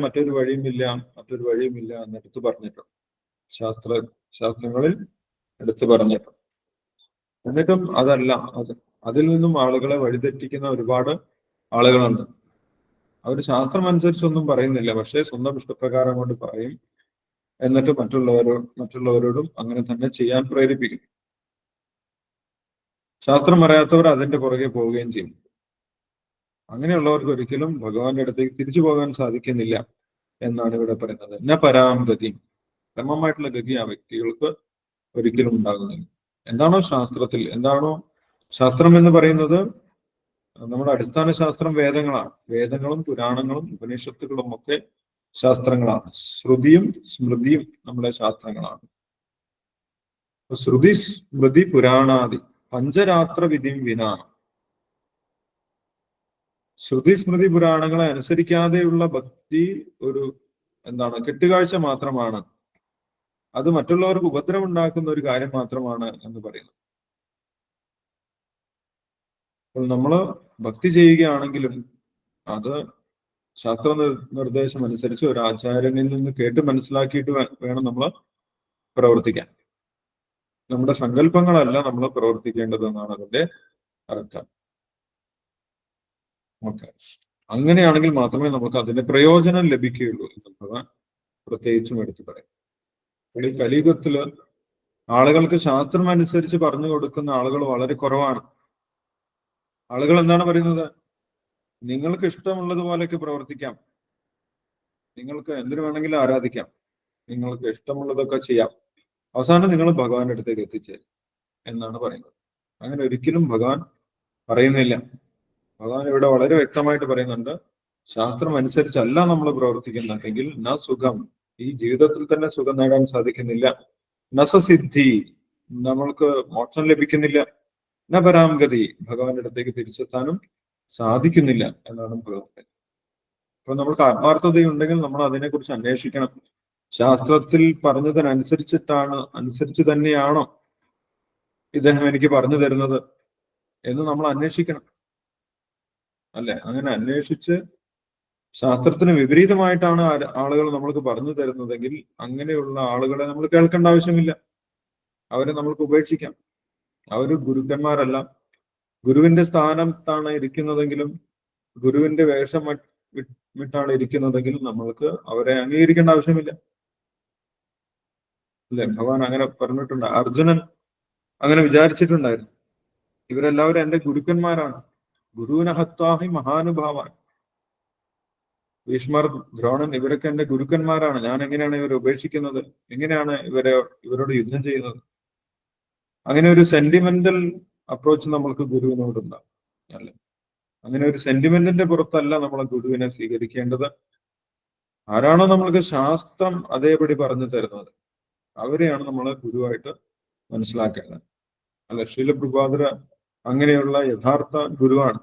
എന്നെടുത്ത് പറഞ്ഞിട്ടുണ്ട്. ശാസ്ത്രങ്ങളിൽ എടുത്തു പറഞ്ഞിട്ടുണ്ട്. എന്നിട്ടും അതല്ല, അതിൽ നിന്നും ആളുകളെ വഴിതെറ്റിക്കുന്ന ഒരുപാട് ആളുകളുണ്ട്. അവർ ശാസ്ത്രം അനുസരിച്ചൊന്നും പറയുന്നില്ല, പക്ഷേ സ്വന്തം ഇഷ്ടപ്രകാരം കൊണ്ട് പറയും. എന്നിട്ട് മറ്റുള്ളവരോടും അങ്ങനെ തന്നെ ചെയ്യാൻ പ്രേരിപ്പിക്കും. ശാസ്ത്രം അറിയാത്തവർ അതിന്റെ പുറകെ പോവുകയും ചെയ്യും. അങ്ങനെയുള്ളവർക്ക് ഒരിക്കലും ഭഗവാന്റെ അടുത്തേക്ക് തിരിച്ചു പോകാൻ സാധിക്കുന്നില്ല എന്നാണ് ഇവിടെ പറയുന്നത്. ന പരാംഗതി, ക്രമമായിട്ടുള്ള ഗതി ആ വ്യക്തികൾക്ക് ഒരിക്കലും ഉണ്ടാകുന്നില്ല. എന്താണോ ശാസ്ത്രം എന്ന് പറയുന്നത്? നമ്മുടെ അടിസ്ഥാന ശാസ്ത്രം വേദങ്ങളാണ്. വേദങ്ങളും പുരാണങ്ങളും ഉപനിഷത്തുകളും ഒക്കെ ശാസ്ത്രങ്ങളാണ്. ശ്രുതിയും സ്മൃതിയും നമ്മുടെ ശാസ്ത്രങ്ങളാണ്. ശ്രുതി സ്മൃതി പുരാണാദി പഞ്ചരാത്ര വിധിം വിന. ശ്രുതി സ്മൃതി പുരാണങ്ങളെ അനുസരിക്കാതെയുള്ള ഭക്തി ഒരു കെട്ടുകാഴ്ച മാത്രമാണ്. അത് മറ്റുള്ളവർക്ക് ഉപദ്രവം ഉണ്ടാക്കുന്ന ഒരു കാര്യം മാത്രമാണ് എന്ന് പറയുന്നു. അപ്പോൾ നമ്മൾ ഭക്തി ചെയ്യുകയാണെങ്കിലും അത് ശാസ്ത്ര നിർദ്ദേശം അനുസരിച്ച് ഒരു ആചാര്യനിൽ നിന്ന് കേട്ട് മനസ്സിലാക്കിയിട്ട് വേണം നമ്മൾ പ്രവർത്തിക്കാൻ. നമ്മുടെ സങ്കല്പങ്ങളല്ല നമ്മൾ പ്രവർത്തിക്കേണ്ടത് എന്നാണ് അതിന്റെ അർത്ഥം. ഓക്കെ, അങ്ങനെയാണെങ്കിൽ മാത്രമേ നമുക്ക് അതിന്റെ പ്രയോജനം ലഭിക്കുകയുള്ളൂ എന്ന് ഭഗവാൻ പ്രത്യേകിച്ചും എടുത്തു പറയും. ഈ കലിയുഗത്തില് ആളുകൾക്ക് ശാസ്ത്രം അനുസരിച്ച് പറഞ്ഞു കൊടുക്കുന്ന ആളുകൾ വളരെ കുറവാണ്. ആളുകൾ എന്താണ് പറയുന്നത്? നിങ്ങൾക്ക് ഇഷ്ടമുള്ളതുപോലെയൊക്കെ പ്രവർത്തിക്കാം, നിങ്ങൾക്ക് എന്തിനു വേണമെങ്കിലും ആരാധിക്കാം, നിങ്ങൾക്ക് ഇഷ്ടമുള്ളതൊക്കെ ചെയ്യാം, അവസാനം നിങ്ങൾ ഭഗവാന്റെ അടുത്തേക്ക് എത്തിച്ചേരും എന്നാണ് പറയുന്നത്. അങ്ങനെ ഒരിക്കലും ഭഗവാൻ പറയുന്നില്ല. ഭഗവാൻ ഇവിടെ വളരെ വ്യക്തമായിട്ട് പറയുന്നുണ്ട്, ശാസ്ത്രം അനുസരിച്ചല്ല നമ്മൾ പ്രവർത്തിക്കുന്നുണ്ടെങ്കിൽ ന സുഖം, ഈ ജീവിതത്തിൽ തന്നെ സുഖം നേടാൻ സാധിക്കുന്നില്ല, നസസിദ്ധി, നമ്മൾക്ക് മോക്ഷം ലഭിക്കുന്നില്ല, ന പരാംഗതി, ഭഗവാന്റെ അടുത്തേക്ക് തിരിച്ചെത്താനും സാധിക്കുന്നില്ല എന്നാണ് ഭഗവാൻ പറയുന്നത്. അപ്പൊ നമ്മൾക്ക് ആത്മാർത്ഥതയുണ്ടെങ്കിൽ നമ്മൾ അതിനെക്കുറിച്ച് അന്വേഷിക്കണം. ശാസ്ത്രത്തിൽ അനുസരിച്ച് തന്നെയാണോ ഇദ്ദേഹം എനിക്ക് പറഞ്ഞു തരുന്നത് എന്ന് നമ്മൾ അന്വേഷിക്കണം, അല്ലെ? അങ്ങനെ അന്വേഷിച്ച് ശാസ്ത്രത്തിന് വിപരീതമായിട്ടാണ് ആളുകൾ നമ്മൾക്ക് പറഞ്ഞു തരുന്നതെങ്കിൽ അങ്ങനെയുള്ള ആളുകളെ നമ്മൾ കേൾക്കേണ്ട ആവശ്യമില്ല. അവരെ നമ്മൾക്ക് ഉപേക്ഷിക്കാം. അവര് ഗുരുക്കന്മാരല്ല. ഗുരുവിന്റെ സ്ഥാനത്താണ് ഇരിക്കുന്നതെങ്കിലും, ഗുരുവിന്റെ വേഷം വിട്ടാണ് ഇരിക്കുന്നതെങ്കിലും നമ്മൾക്ക് അവരെ അംഗീകരിക്കേണ്ട ആവശ്യമില്ല, അല്ലെ? ഭഗവാൻ അങ്ങനെ പറഞ്ഞിട്ടുണ്ട്. അർജുനൻ അങ്ങനെ വിചാരിച്ചിട്ടുണ്ടായിരുന്നു, ഇവരെല്ലാവരും എന്റെ ഗുരുക്കന്മാരാണ്. ഗുരുവിനഹത്വാഹി മഹാനുഭാവാൻ, ഭീഷ്മർ, ദ്രോണൻ, ഇവരൊക്കെ എന്റെ ഗുരുക്കന്മാരാണ്. ഞാൻ എങ്ങനെയാണ് ഇവരെ ഉപേക്ഷിക്കുന്നത്? എങ്ങനെയാണ് ഇവരോട് യുദ്ധം ചെയ്യുന്നത്? അങ്ങനെ ഒരു സെന്റിമെന്റൽ അപ്രോച്ച് നമ്മൾക്ക് ഗുരുവിനോടുണ്ടാകും, അല്ലെ? അങ്ങനെ ഒരു സെന്റിമെന്റിന്റെ പുറത്തല്ല നമ്മൾ ഗുരുവിനെ സ്വീകരിക്കേണ്ടത്. ആരാണോ നമ്മൾക്ക് ശാസ്ത്രം അതേപടി പറഞ്ഞു തരുന്നത് അവരെയാണ് നമ്മൾ ഗുരുവായിട്ട് മനസ്സിലാക്കേണ്ടത്, അല്ലെ? ശീലപ്രഭാതര അങ്ങനെയുള്ള യഥാർത്ഥ ഗുരുവാണ്.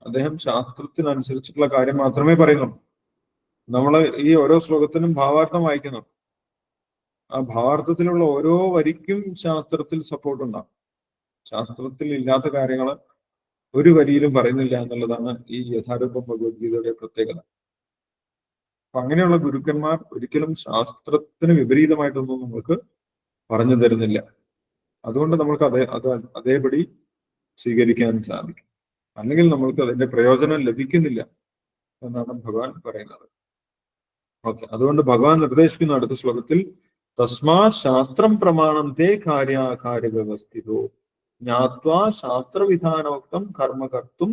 അദ്ദേഹം ശാസ്ത്രത്തിനനുസരിച്ചിട്ടുള്ള കാര്യം മാത്രമേ പറയുന്നുള്ളൂ. നമ്മൾ ഈ ഓരോ ശ്ലോകത്തിനും ഭാവാർത്ഥം വായിക്കുന്നു. ആ ഭാവാർത്ഥത്തിലുള്ള ഓരോ വരിക്കും ശാസ്ത്രത്തിൽ സപ്പോർട്ട് ഉണ്ടാകും. ശാസ്ത്രത്തിൽ ഇല്ലാത്ത കാര്യങ്ങൾ ഒരു വരിയിലും പറയുന്നില്ല എന്നുള്ളതാണ് ഈ യഥാരൂപം ഭഗവത്ഗീതയുടെ പ്രത്യേകത. അപ്പൊ അങ്ങനെയുള്ള ഗുരുക്കന്മാർ ഒരിക്കലും ശാസ്ത്രത്തിന് വിപരീതമായിട്ടൊന്നും നമുക്ക് പറഞ്ഞു തരുന്നില്ല. അതുകൊണ്ട് നമ്മൾക്ക് അതേപടി സ്വീകരിക്കാൻ സാധിക്കും. അല്ലെങ്കിൽ നമ്മൾക്ക് അതിന്റെ പ്രയോജനം ലഭിക്കുന്നില്ല എന്നാണ് ഭഗവാൻ പറയുന്നത്. ഓക്കെ, അതുകൊണ്ട് ഭഗവാൻ നിർദ്ദേശിക്കുന്ന അടുത്ത ശ്ലോകത്തിൽ തസ്മാ ശാസ്ത്രം പ്രമാണം തേ കാര്യാകാര്യ വ്യവസ്ഥിതോ ജ്ഞാത്വാ ശാസ്ത്രവിധാനോക്തം കർമ്മ കർത്തും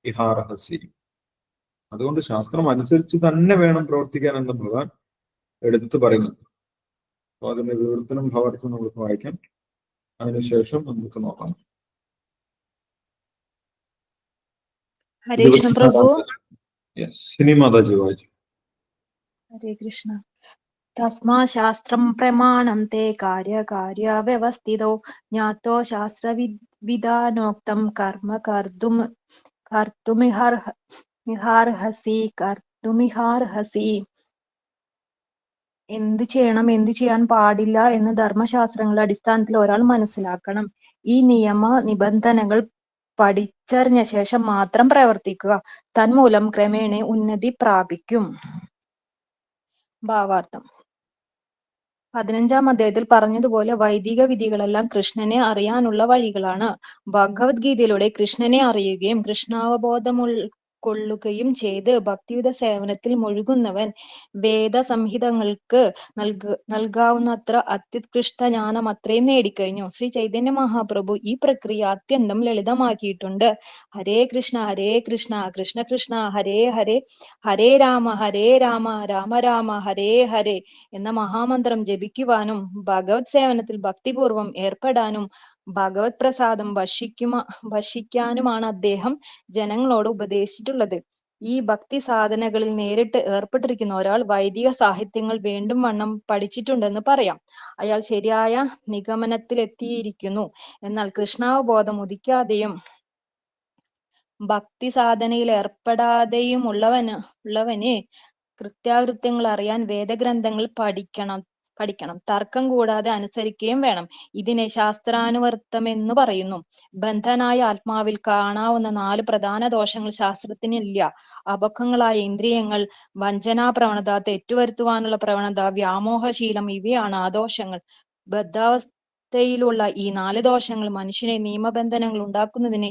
ഇഹാർഹസി. അതുകൊണ്ട് ശാസ്ത്രം അനുസരിച്ച് തന്നെ വേണം പ്രവർത്തിക്കാൻ എന്ന് ഭഗവാൻ എടുത്തു പറയുന്നു. അപ്പൊ അതിന്റെ വിവൃത്തനും ഭാവാർത്ഥവും നമുക്ക് വായിക്കാം, അതിനുശേഷം നമുക്ക് നോക്കാം. ഹരേ കൃഷ്ണ പ്രഭു. സിനിമാതാജി വായിച്ചു. ഹരേ കൃഷ്ണ. തസ്മാ ശാസ്ത്രം പ്രമാണം തേ കാര്യ വ്യവസ്ഥിതോ ജ്ഞാതോ ശാസ്ത്രവിധാനോക്തം കർമ്മ കർത്തുമിഹാർഹസി. എന്ത് ചെയ്യണം, എന്ത് ചെയ്യാൻ പാടില്ല എന്ന് ധർമ്മശാസ്ത്രങ്ങളുടെ അടിസ്ഥാനത്തിൽ ഒരാൾ മനസ്സിലാക്കണം. ഈ നിയമ നിബന്ധനകൾ പഠിച്ചറിഞ്ഞ ശേഷം മാത്രം പ്രവർത്തിക്കുക. തന്മൂലം ക്രമേണ ഉന്നതി പ്രാപിക്കും. ഭാവാർത്ഥം. 15-ാം അധ്യായത്തിൽ പറഞ്ഞതുപോലെ വൈദിക വിധികളെല്ലാം കൃഷ്ണനെ അറിയാനുള്ള വഴികളാണ്. ഭഗവത്ഗീതയിലൂടെ കൃഷ്ണനെ അറിയുകയും കൃഷ്ണാവബോധമുൾക്കൊള്ളുകയും ചെയ്ത് ഭക്തിയുത സേവനത്തിൽ മുഴുകുന്നവൻ വേദസംഹിതങ്ങൾക്ക് നൽകാവുന്നത്ര അത്യുത്കൃഷ്ട ജ്ഞാനം അത്രയും നേടിക്കഴിഞ്ഞു. ശ്രീ ചൈതന്യ മഹാപ്രഭു ഈ പ്രക്രിയ അത്യന്തം ലളിതമാക്കിയിട്ടുണ്ട്. ഹരേ കൃഷ്ണ കൃഷ്ണ കൃഷ്ണ ഹരേ ഹരേ, ഹരേ രാമ രാമ രാമ ഹരേ ഹരേ എന്ന മഹാമന്ത്രം ജപിക്കുവാനും ഭഗവത് സേവനത്തിൽ ഭക്തിപൂർവം ഏർപ്പെടാനും ഭഗവത് പ്രസാദം ഭക്ഷിക്കാനുമാണ് അദ്ദേഹം ജനങ്ങളോട് ഉപദേശിച്ചിട്ടുള്ളത്. ഈ ഭക്തി സാധനകളിൽ നേരിട്ട് ഏർപ്പെട്ടിരിക്കുന്ന ഒരാൾ വൈദിക സാഹിത്യങ്ങൾ വേണ്ടും വണ്ണം പഠിച്ചിട്ടുണ്ടെന്ന് പറയാം. അയാൾ ശരിയായ നിഗമനത്തിലെത്തിയിരിക്കുന്നു. എന്നാൽ കൃഷ്ണാവബോധം ഉദിക്കാതെയും ഭക്തി സാധനയിൽ ഏർപ്പെടാതെയുമുള്ളവന് കൃത്യാകൃത്യങ്ങൾ അറിയാൻ വേദഗ്രന്ഥങ്ങൾ പഠിക്കണം. തർക്കം കൂടാതെ അനുസരിക്കുകയും വേണം. ഇതിനെ ശാസ്ത്രാനുവർത്തമെന്നു പറയുന്നു. ബന്ധനായ ആത്മാവിൽ കാണാവുന്ന 4 പ്രധാന ദോഷങ്ങൾ ശാസ്ത്രത്തിനില്ല. അപക്വങ്ങളായ ഇന്ദ്രിയങ്ങൾ, വഞ്ചനാ പ്രവണത, തെറ്റുവരുത്തുവാനുള്ള പ്രവണത, വ്യാമോഹശീലം ഇവയാണ് ആ ദോഷങ്ങൾ. ബദ്ധാവസ്ഥയിലുള്ള ഈ 4 ദോഷങ്ങൾ മനുഷ്യനെ നിയമബന്ധനങ്ങൾ ഉണ്ടാക്കുന്നതിന്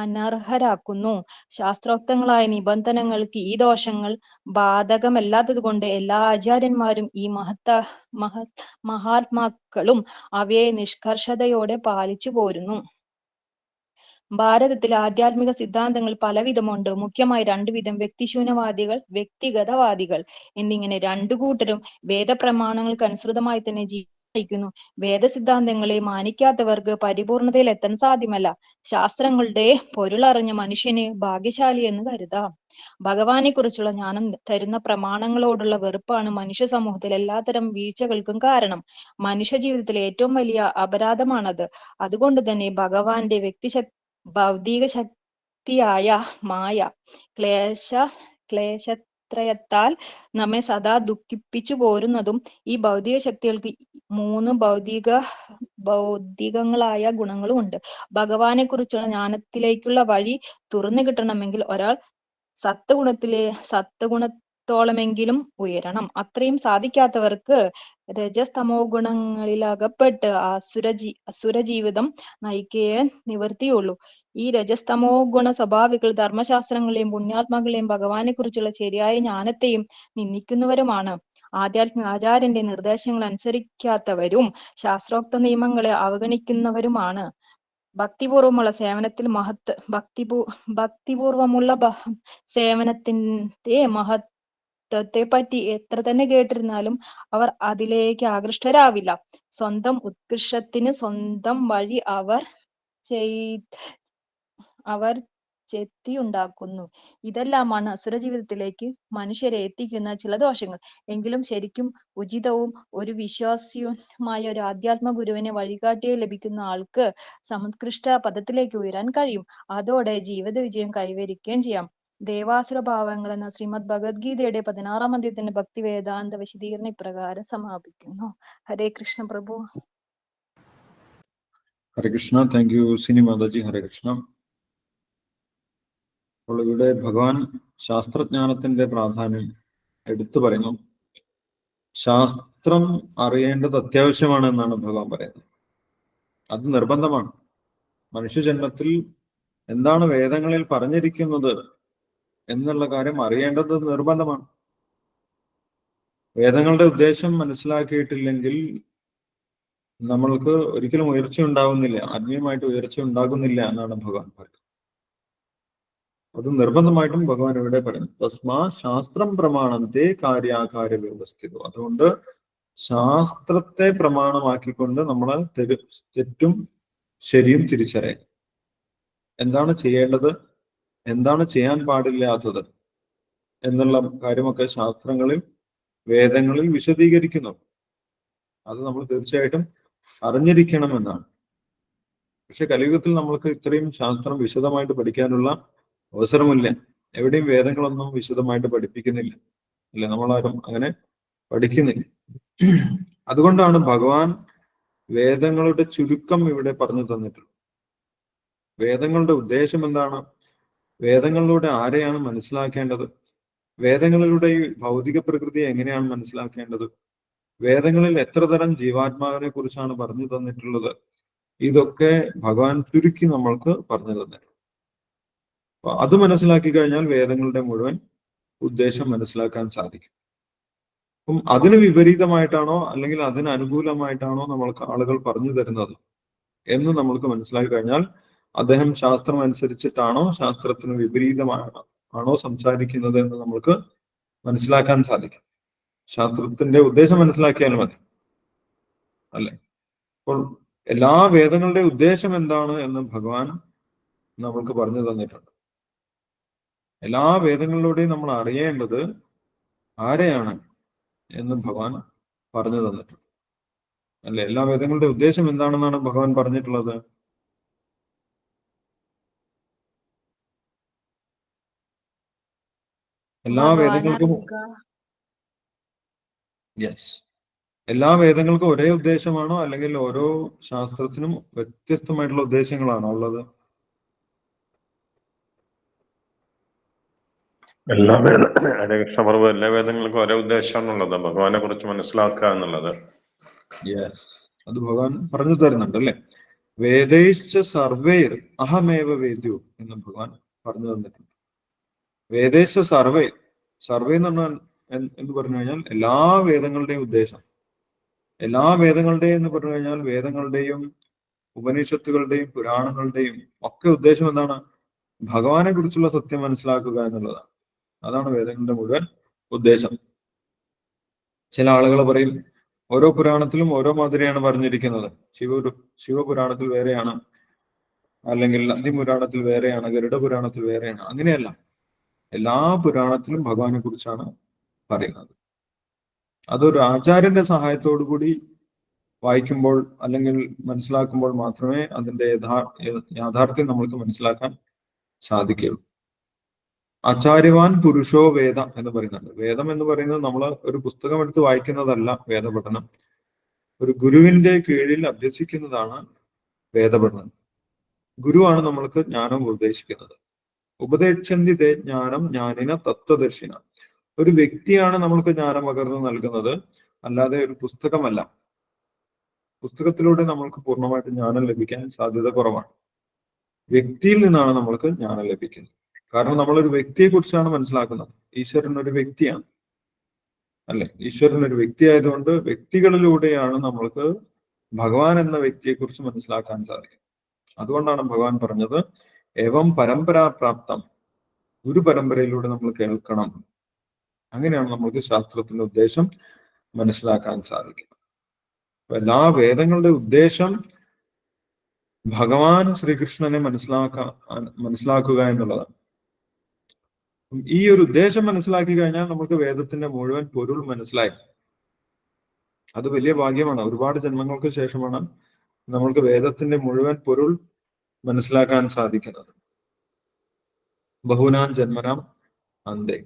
അനർഹരാക്കുന്നു. ശാസ്ത്രോക്തങ്ങളായ നിബന്ധനകൾക്ക് ഈ ദോഷങ്ങൾ ബാധകമല്ലാത്തത് കൊണ്ട് എല്ലാ ആചാര്യന്മാരും ഈ മഹാത്മാക്കളും അവയെ നിഷ്കർഷതയോടെ പാലിച്ചു പോരുന്നു. ഭാരതത്തിലെ ആധ്യാത്മിക സിദ്ധാന്തങ്ങൾ പലവിധമുണ്ട്. മുഖ്യമായി 2 വിധം: വ്യക്തിശൂന്യവാദികൾ, വ്യക്തിഗതവാദികൾ എന്നിങ്ങനെ 2 കൂട്ടരും വേദപ്രമാണങ്ങൾക്ക് അനുസൃതമായി തന്നെ ജീവിക്കുന്നു. വേദസിദ്ധാന്തങ്ങളെ മാനിക്കാത്തവർക്ക് പരിപൂർണതയിൽ എത്താൻ സാധ്യമല്ല. ശാസ്ത്രങ്ങളുടെ പൊരുളറിഞ്ഞ മനുഷ്യനെ ഭാഗ്യശാലി എന്ന് കരുതാം. ഭഗവാനെ കുറിച്ചുള്ള ജ്ഞാനം തരുന്ന പ്രമാണങ്ങളോടുള്ള വെറുപ്പാണ് മനുഷ്യ സമൂഹത്തിൽ എല്ലാത്തരം വീഴ്ചകൾക്കും കാരണം. മനുഷ്യ ജീവിതത്തിലെ ഏറ്റവും വലിയ അപരാധമാണത്. അതുകൊണ്ട് തന്നെ ഭഗവാന്റെ ഭൗതിക ശക്തിയായ മായ ക്ലേശത്രയത്താൽ നമ്മെ സദാ ദുഃഖിപ്പിച്ചു പോരുന്നതും ഈ ഭൗതിക ശക്തികൾക്ക് 3 ഭൗതികങ്ങളായ ഗുണങ്ങളും ഉണ്ട്. ഭഗവാനെ കുറിച്ചുള്ള ജ്ഞാനത്തിലേക്കുള്ള വഴി തുറന്നു കിട്ടണമെങ്കിൽ ഒരാൾ സത്വഗുണത്തോളമെങ്കിലും ഉയരണം. അത്രയും സാധിക്കാത്തവർക്ക് രജസ്തമോ ഗുണങ്ങളിലകപ്പെട്ട് അസുര ജീവിതം നയിക്കേ നിവൃത്തിയുള്ളൂ. ഈ രജസ്തമോ ഗുണ സ്വഭാവികൾ ധർമ്മശാസ്ത്രങ്ങളെയും പുണ്യാത്മാക്കളെയും ഭഗവാനെ കുറിച്ചുള്ള ശരിയായ ജ്ഞാനത്തെയും നിന്ദിക്കുന്നവരുമാണ്. ആധ്യാത്മിക ആചാര്യന്റെ നിർദ്ദേശങ്ങൾ അനുസരിക്കാത്തവരും ശാസ്ത്രോക്ത നിയമങ്ങളെ അവഗണിക്കുന്നവരുമാണ്. ഭക്തിപൂർവമുള്ള സേവനത്തിൽ ഭക്തിപൂർവമുള്ള സേവനത്തിന്റെ മഹത്വത്തെ പറ്റി എത്ര തന്നെ കേട്ടിരുന്നാലും അവർ അതിലേക്ക് ആകൃഷ്ടരാവില്ല. സ്വന്തം ഉത്കർഷത്തിന് സ്വന്തം വഴി അവർ ചെത്തിയുണ്ടാക്കുന്നു. ഇതെല്ലാമാണ് അസുര ജീവിതത്തിലേക്ക് മനുഷ്യരെ എത്തിക്കുന്ന ചില ദോഷങ്ങൾ. എങ്കിലും ശരിക്കും ഉചിതവും ഒരു വിശ്വാസ്യമായ ഒരു ആധ്യാത്മ ഗുരുവിനെ വഴികാട്ടിയെ ലഭിക്കുന്ന ആൾക്ക് സമുത്കൃഷ്ട പദത്തിലേക്ക് ഉയരാൻ കഴിയും. അതോടെ ജീവിത വിജയം കൈവരിക്കുകയും ചെയ്യാം. ദേവാസുര ഭാവങ്ങൾ എന്ന ശ്രീമദ് ഭഗവത്ഗീതയുടെ 16-ാം അധ്യായത്തിന്റെ ഭക്തി വേദാന്ത വിശദീകരണം ഇപ്രകാരം സമാപിക്കുന്നു. ഹരേ കൃഷ്ണ പ്രഭു. ഹരേ കൃഷ്ണ. Thank you Sini Mataji. ഹരേ കൃഷ്ണ. അപ്പോൾ ഇവിടെ ഭഗവാൻ ശാസ്ത്രജ്ഞാനത്തിന്റെ പ്രാധാന്യം എടുത്തു പറയുന്നു. ശാസ്ത്രം അറിയേണ്ടത് അത്യാവശ്യമാണ് എന്നാണ് ഭഗവാൻ പറയുന്നത്. അത് നിർബന്ധമാണ്. മനുഷ്യജന്മത്തിൽ എന്താണ് വേദങ്ങളിൽ പറഞ്ഞിരിക്കുന്നത് എന്നുള്ള കാര്യം അറിയേണ്ടത് നിർബന്ധമാണ്. വേദങ്ങളുടെ ഉദ്ദേശം മനസ്സിലാക്കിയിട്ടില്ലെങ്കിൽ നമ്മൾക്ക് ഒരിക്കലും ഉയർച്ച ഉണ്ടാകുന്നില്ല, ആത്മീയമായിട്ട് ഉയർച്ച ഉണ്ടാകുന്നില്ല എന്നാണ് ഭഗവാൻ പറയുന്നത്. അത് നിർബന്ധമായിട്ടും ഭഗവാൻ ഇവിടെ പറയുന്നു. തസ്മാ ശാസ്ത്രം പ്രമാണത്തെ കാര്യാകാര്യ വ്യവസ്ഥിതം. അതുകൊണ്ട് ശാസ്ത്രത്തെ പ്രമാണമാക്കിക്കൊണ്ട് നമ്മൾ തെറ്റും ശരിയും തിരിച്ചറിയണം. എന്താണ് ചെയ്യേണ്ടത്, എന്താണ് ചെയ്യാൻ പാടില്ലാത്തത് എന്നുള്ള കാര്യമൊക്കെ ശാസ്ത്രങ്ങളിൽ, വേദങ്ങളിൽ വിശദീകരിക്കുന്നു. അത് നമ്മൾ തീർച്ചയായിട്ടും അറിഞ്ഞിരിക്കണമെന്നാണ്. പക്ഷെ കലിയുഗത്തിൽ നമ്മൾക്ക് ഇത്രയും ശാസ്ത്രം വിശദമായിട്ട് പഠിക്കാനുള്ള അവസരമില്ല. എവിടെയും വേദങ്ങളൊന്നും വിശദമായിട്ട് പഠിപ്പിക്കുന്നില്ല, അല്ലെ? നമ്മളാരും അങ്ങനെ പഠിക്കുന്നില്ല. അതുകൊണ്ടാണ് ഭഗവാൻ വേദങ്ങളുടെ ചുരുക്കം ഇവിടെ പറഞ്ഞു തന്നിട്ടുള്ളത്. വേദങ്ങളുടെ ഉദ്ദേശം എന്താണ്? വേദങ്ങളിലൂടെ ആരെയാണ് മനസ്സിലാക്കേണ്ടത്? വേദങ്ങളിലൂടെ ഈ ഭൗതിക പ്രകൃതിയെ എങ്ങനെയാണ് മനസ്സിലാക്കേണ്ടത്? വേദങ്ങളിൽ എത്ര തരം ജീവാത്മാവിനെ കുറിച്ചാണ് പറഞ്ഞു തന്നിട്ടുള്ളത്? ഇതൊക്കെ ഭഗവാൻ ചുരുക്കി നമ്മൾക്ക് പറഞ്ഞു തന്നിട്ടുണ്ട്. അപ്പൊ അത് മനസ്സിലാക്കി കഴിഞ്ഞാൽ വേദങ്ങളുടെ മുഴുവൻ ഉദ്ദേശം മനസ്സിലാക്കാൻ സാധിക്കും. അപ്പം അതിന് വിപരീതമായിട്ടാണോ അല്ലെങ്കിൽ അതിന് അനുകൂലമായിട്ടാണോ നമ്മൾക്ക് ആളുകൾ പറഞ്ഞു തരുന്നത് എന്ന് നമ്മൾക്ക് മനസ്സിലാക്കി കഴിഞ്ഞാൽ അദ്ദേഹം ശാസ്ത്രം അനുസരിച്ചിട്ടാണോ ശാസ്ത്രത്തിന് വിപരീതമാണോ സംസാരിക്കുന്നത് എന്ന് നമ്മൾക്ക് മനസ്സിലാക്കാൻ സാധിക്കും. ശാസ്ത്രത്തിന്റെ ഉദ്ദേശം മനസ്സിലാക്കിയാൽ മതി, അല്ലെ? അപ്പോൾ എല്ലാ വേദങ്ങളുടെ ഉദ്ദേശം എന്താണ് എന്ന് ഭഗവാൻ നമ്മൾക്ക് പറഞ്ഞു തന്നിട്ടുണ്ട്. എല്ലാ വേദങ്ങളിലൂടെയും നമ്മൾ അറിയേണ്ടത് ആരെയാണ് എന്ന് ഭഗവാൻ പറഞ്ഞു തന്നിട്ടുണ്ട്, അല്ലെ? എല്ലാ വേദങ്ങളുടെ ഉദ്ദേശം എന്താണെന്നാണ് ഭഗവാൻ പറഞ്ഞിട്ടുള്ളത്? എല്ലാ വേദങ്ങൾക്കും എല്ലാ വേദങ്ങൾക്കും ഒരേ ഉദ്ദേശമാണോ അല്ലെങ്കിൽ ഓരോ ശാസ്ത്രത്തിനും വ്യത്യസ്തമായിട്ടുള്ള ഉദ്ദേശങ്ങളാണോ ഉള്ളത്? എല്ലാ ഹരകൃഷ്ണപ്രഭു, എല്ലാ വേദങ്ങൾക്കും ഒരേ ഉദ്ദേശമാണുള്ളത്, ഭഗവാനെ കുറിച്ച് മനസ്സിലാക്കുക എന്നുള്ളത്. അത് ഭഗവാൻ പറഞ്ഞു തരുന്നുണ്ട്, അല്ലെ? വേദൈശ്ച സർവൈർ അഹമേവ വേദ്യു എന്ന് ഭഗവാൻ പറഞ്ഞു തന്നിട്ടുണ്ട്. വേദൈശ്ച സർവേ എന്ന് പറഞ്ഞാൽ എന്ന് പറഞ്ഞു കഴിഞ്ഞാൽ എല്ലാ വേദങ്ങളുടെയും ഉദ്ദേശം, എല്ലാ വേദങ്ങളുടെയും എന്ന് പറഞ്ഞു കഴിഞ്ഞാൽ വേദങ്ങളുടെയും ഉപനിഷത്തുകളുടെയും പുരാണങ്ങളുടെയും ഒക്കെ ഉദ്ദേശം എന്താണ്? ഭഗവാനെ കുറിച്ചുള്ള സത്യം മനസ്സിലാക്കുക എന്നുള്ളതാണ്. അതാണ് വേദങ്ങളുടെ മുഴുവൻ ഉദ്ദേശം. ചില ആളുകൾ പറയും ഓരോ പുരാണത്തിലും ഓരോ മാതിരിയാണ് പറഞ്ഞിരിക്കുന്നത്. ശിവപുരാണത്തിൽ വേറെയാണ്, അല്ലെങ്കിൽ നന്ദിപുരാണത്തിൽ വേറെയാണ്, ഗരുഡ പുരാണത്തിൽ വേറെയാണ്. അങ്ങനെയല്ല, എല്ലാ പുരാണത്തിലും ഭഗവാനെ കുറിച്ചാണ് പറയുന്നത്. അതൊരു ആചാര്യന്റെ സഹായത്തോടു കൂടി വായിക്കുമ്പോൾ അല്ലെങ്കിൽ മനസ്സിലാക്കുമ്പോൾ മാത്രമേ അതിന്റെ യാഥാർത്ഥ്യം നമ്മൾക്ക് മനസ്സിലാക്കാൻ സാധിക്കുകയുള്ളൂ. ആചാര്യവാൻ പുരുഷോ വേദ എന്ന് പറയുന്നുണ്ട്. വേദം എന്ന് പറയുന്നത് നമ്മൾ ഒരു പുസ്തകം എടുത്ത് വായിക്കുന്നതല്ല വേദപഠനം. ഒരു ഗുരുവിന്റെ കീഴിൽ അഭ്യസിക്കുന്നതാണ് വേദപഠനം. ഗുരുവാണ് നമ്മൾക്ക് ജ്ഞാനം ഉപദേശിക്കുന്നത്. ഉപദേശന്തി തേ ജ്ഞാനം ജ്ഞാനിന തത്വദർശിന. ഒരു വ്യക്തിയാണ് നമ്മൾക്ക് ജ്ഞാനം പകർന്നു നൽകുന്നത്, അല്ലാതെ ഒരു പുസ്തകമല്ല. പുസ്തകത്തിലൂടെ നമ്മൾക്ക് പൂർണ്ണമായിട്ട് ജ്ഞാനം ലഭിക്കാൻ സാധ്യത കുറവാണ്. വ്യക്തിയിൽ നിന്നാണ് നമ്മൾക്ക് ജ്ഞാനം ലഭിക്കുന്നത്. കാരണം നമ്മളൊരു വ്യക്തിയെ കുറിച്ചാണ് മനസ്സിലാക്കുന്നത്. ഈശ്വരൻ ഒരു വ്യക്തിയാണ്, അല്ലെ? ഈശ്വരൻ ഒരു വ്യക്തി ആയതുകൊണ്ട് വ്യക്തികളിലൂടെയാണ് നമ്മൾക്ക് ഭഗവാൻ എന്ന വ്യക്തിയെ കുറിച്ച് മനസ്സിലാക്കാൻ സാധിക്കും. അതുകൊണ്ടാണ് ഭഗവാൻ പറഞ്ഞത് ഏവം പരമ്പരാപ്രാപ്തം, ഗുരു പരമ്പരയിലൂടെ നമ്മൾ കേൾക്കണം. അങ്ങനെയാണ് നമ്മൾക്ക് ശാസ്ത്രത്തിന്റെ ഉദ്ദേശം മനസ്സിലാക്കാൻ സാധിക്കുന്നത്. എല്ലാ വേദങ്ങളുടെ ഉദ്ദേശം ഭഗവാൻ ശ്രീകൃഷ്ണനെ മനസ്സിലാക്കുക എന്നുള്ളതാണ്. ഈ ഒരു ഉദ്ദേശം മനസ്സിലാക്കി കഴിഞ്ഞാൽ നമുക്ക് വേദത്തിന്റെ മുഴുവൻ പൊരുൾ മനസ്സിലായി. അത് വലിയ ഭാഗ്യമാണ്. ഒരുപാട് ജന്മങ്ങൾക്ക് ശേഷമാണ് നമ്മൾക്ക് വേദത്തിന്റെ മുഴുവൻ പൊരുൾ മനസ്സിലാക്കാൻ സാധിക്കുന്നത്. ബഹുനാം ജന്മനാം അന്തേ.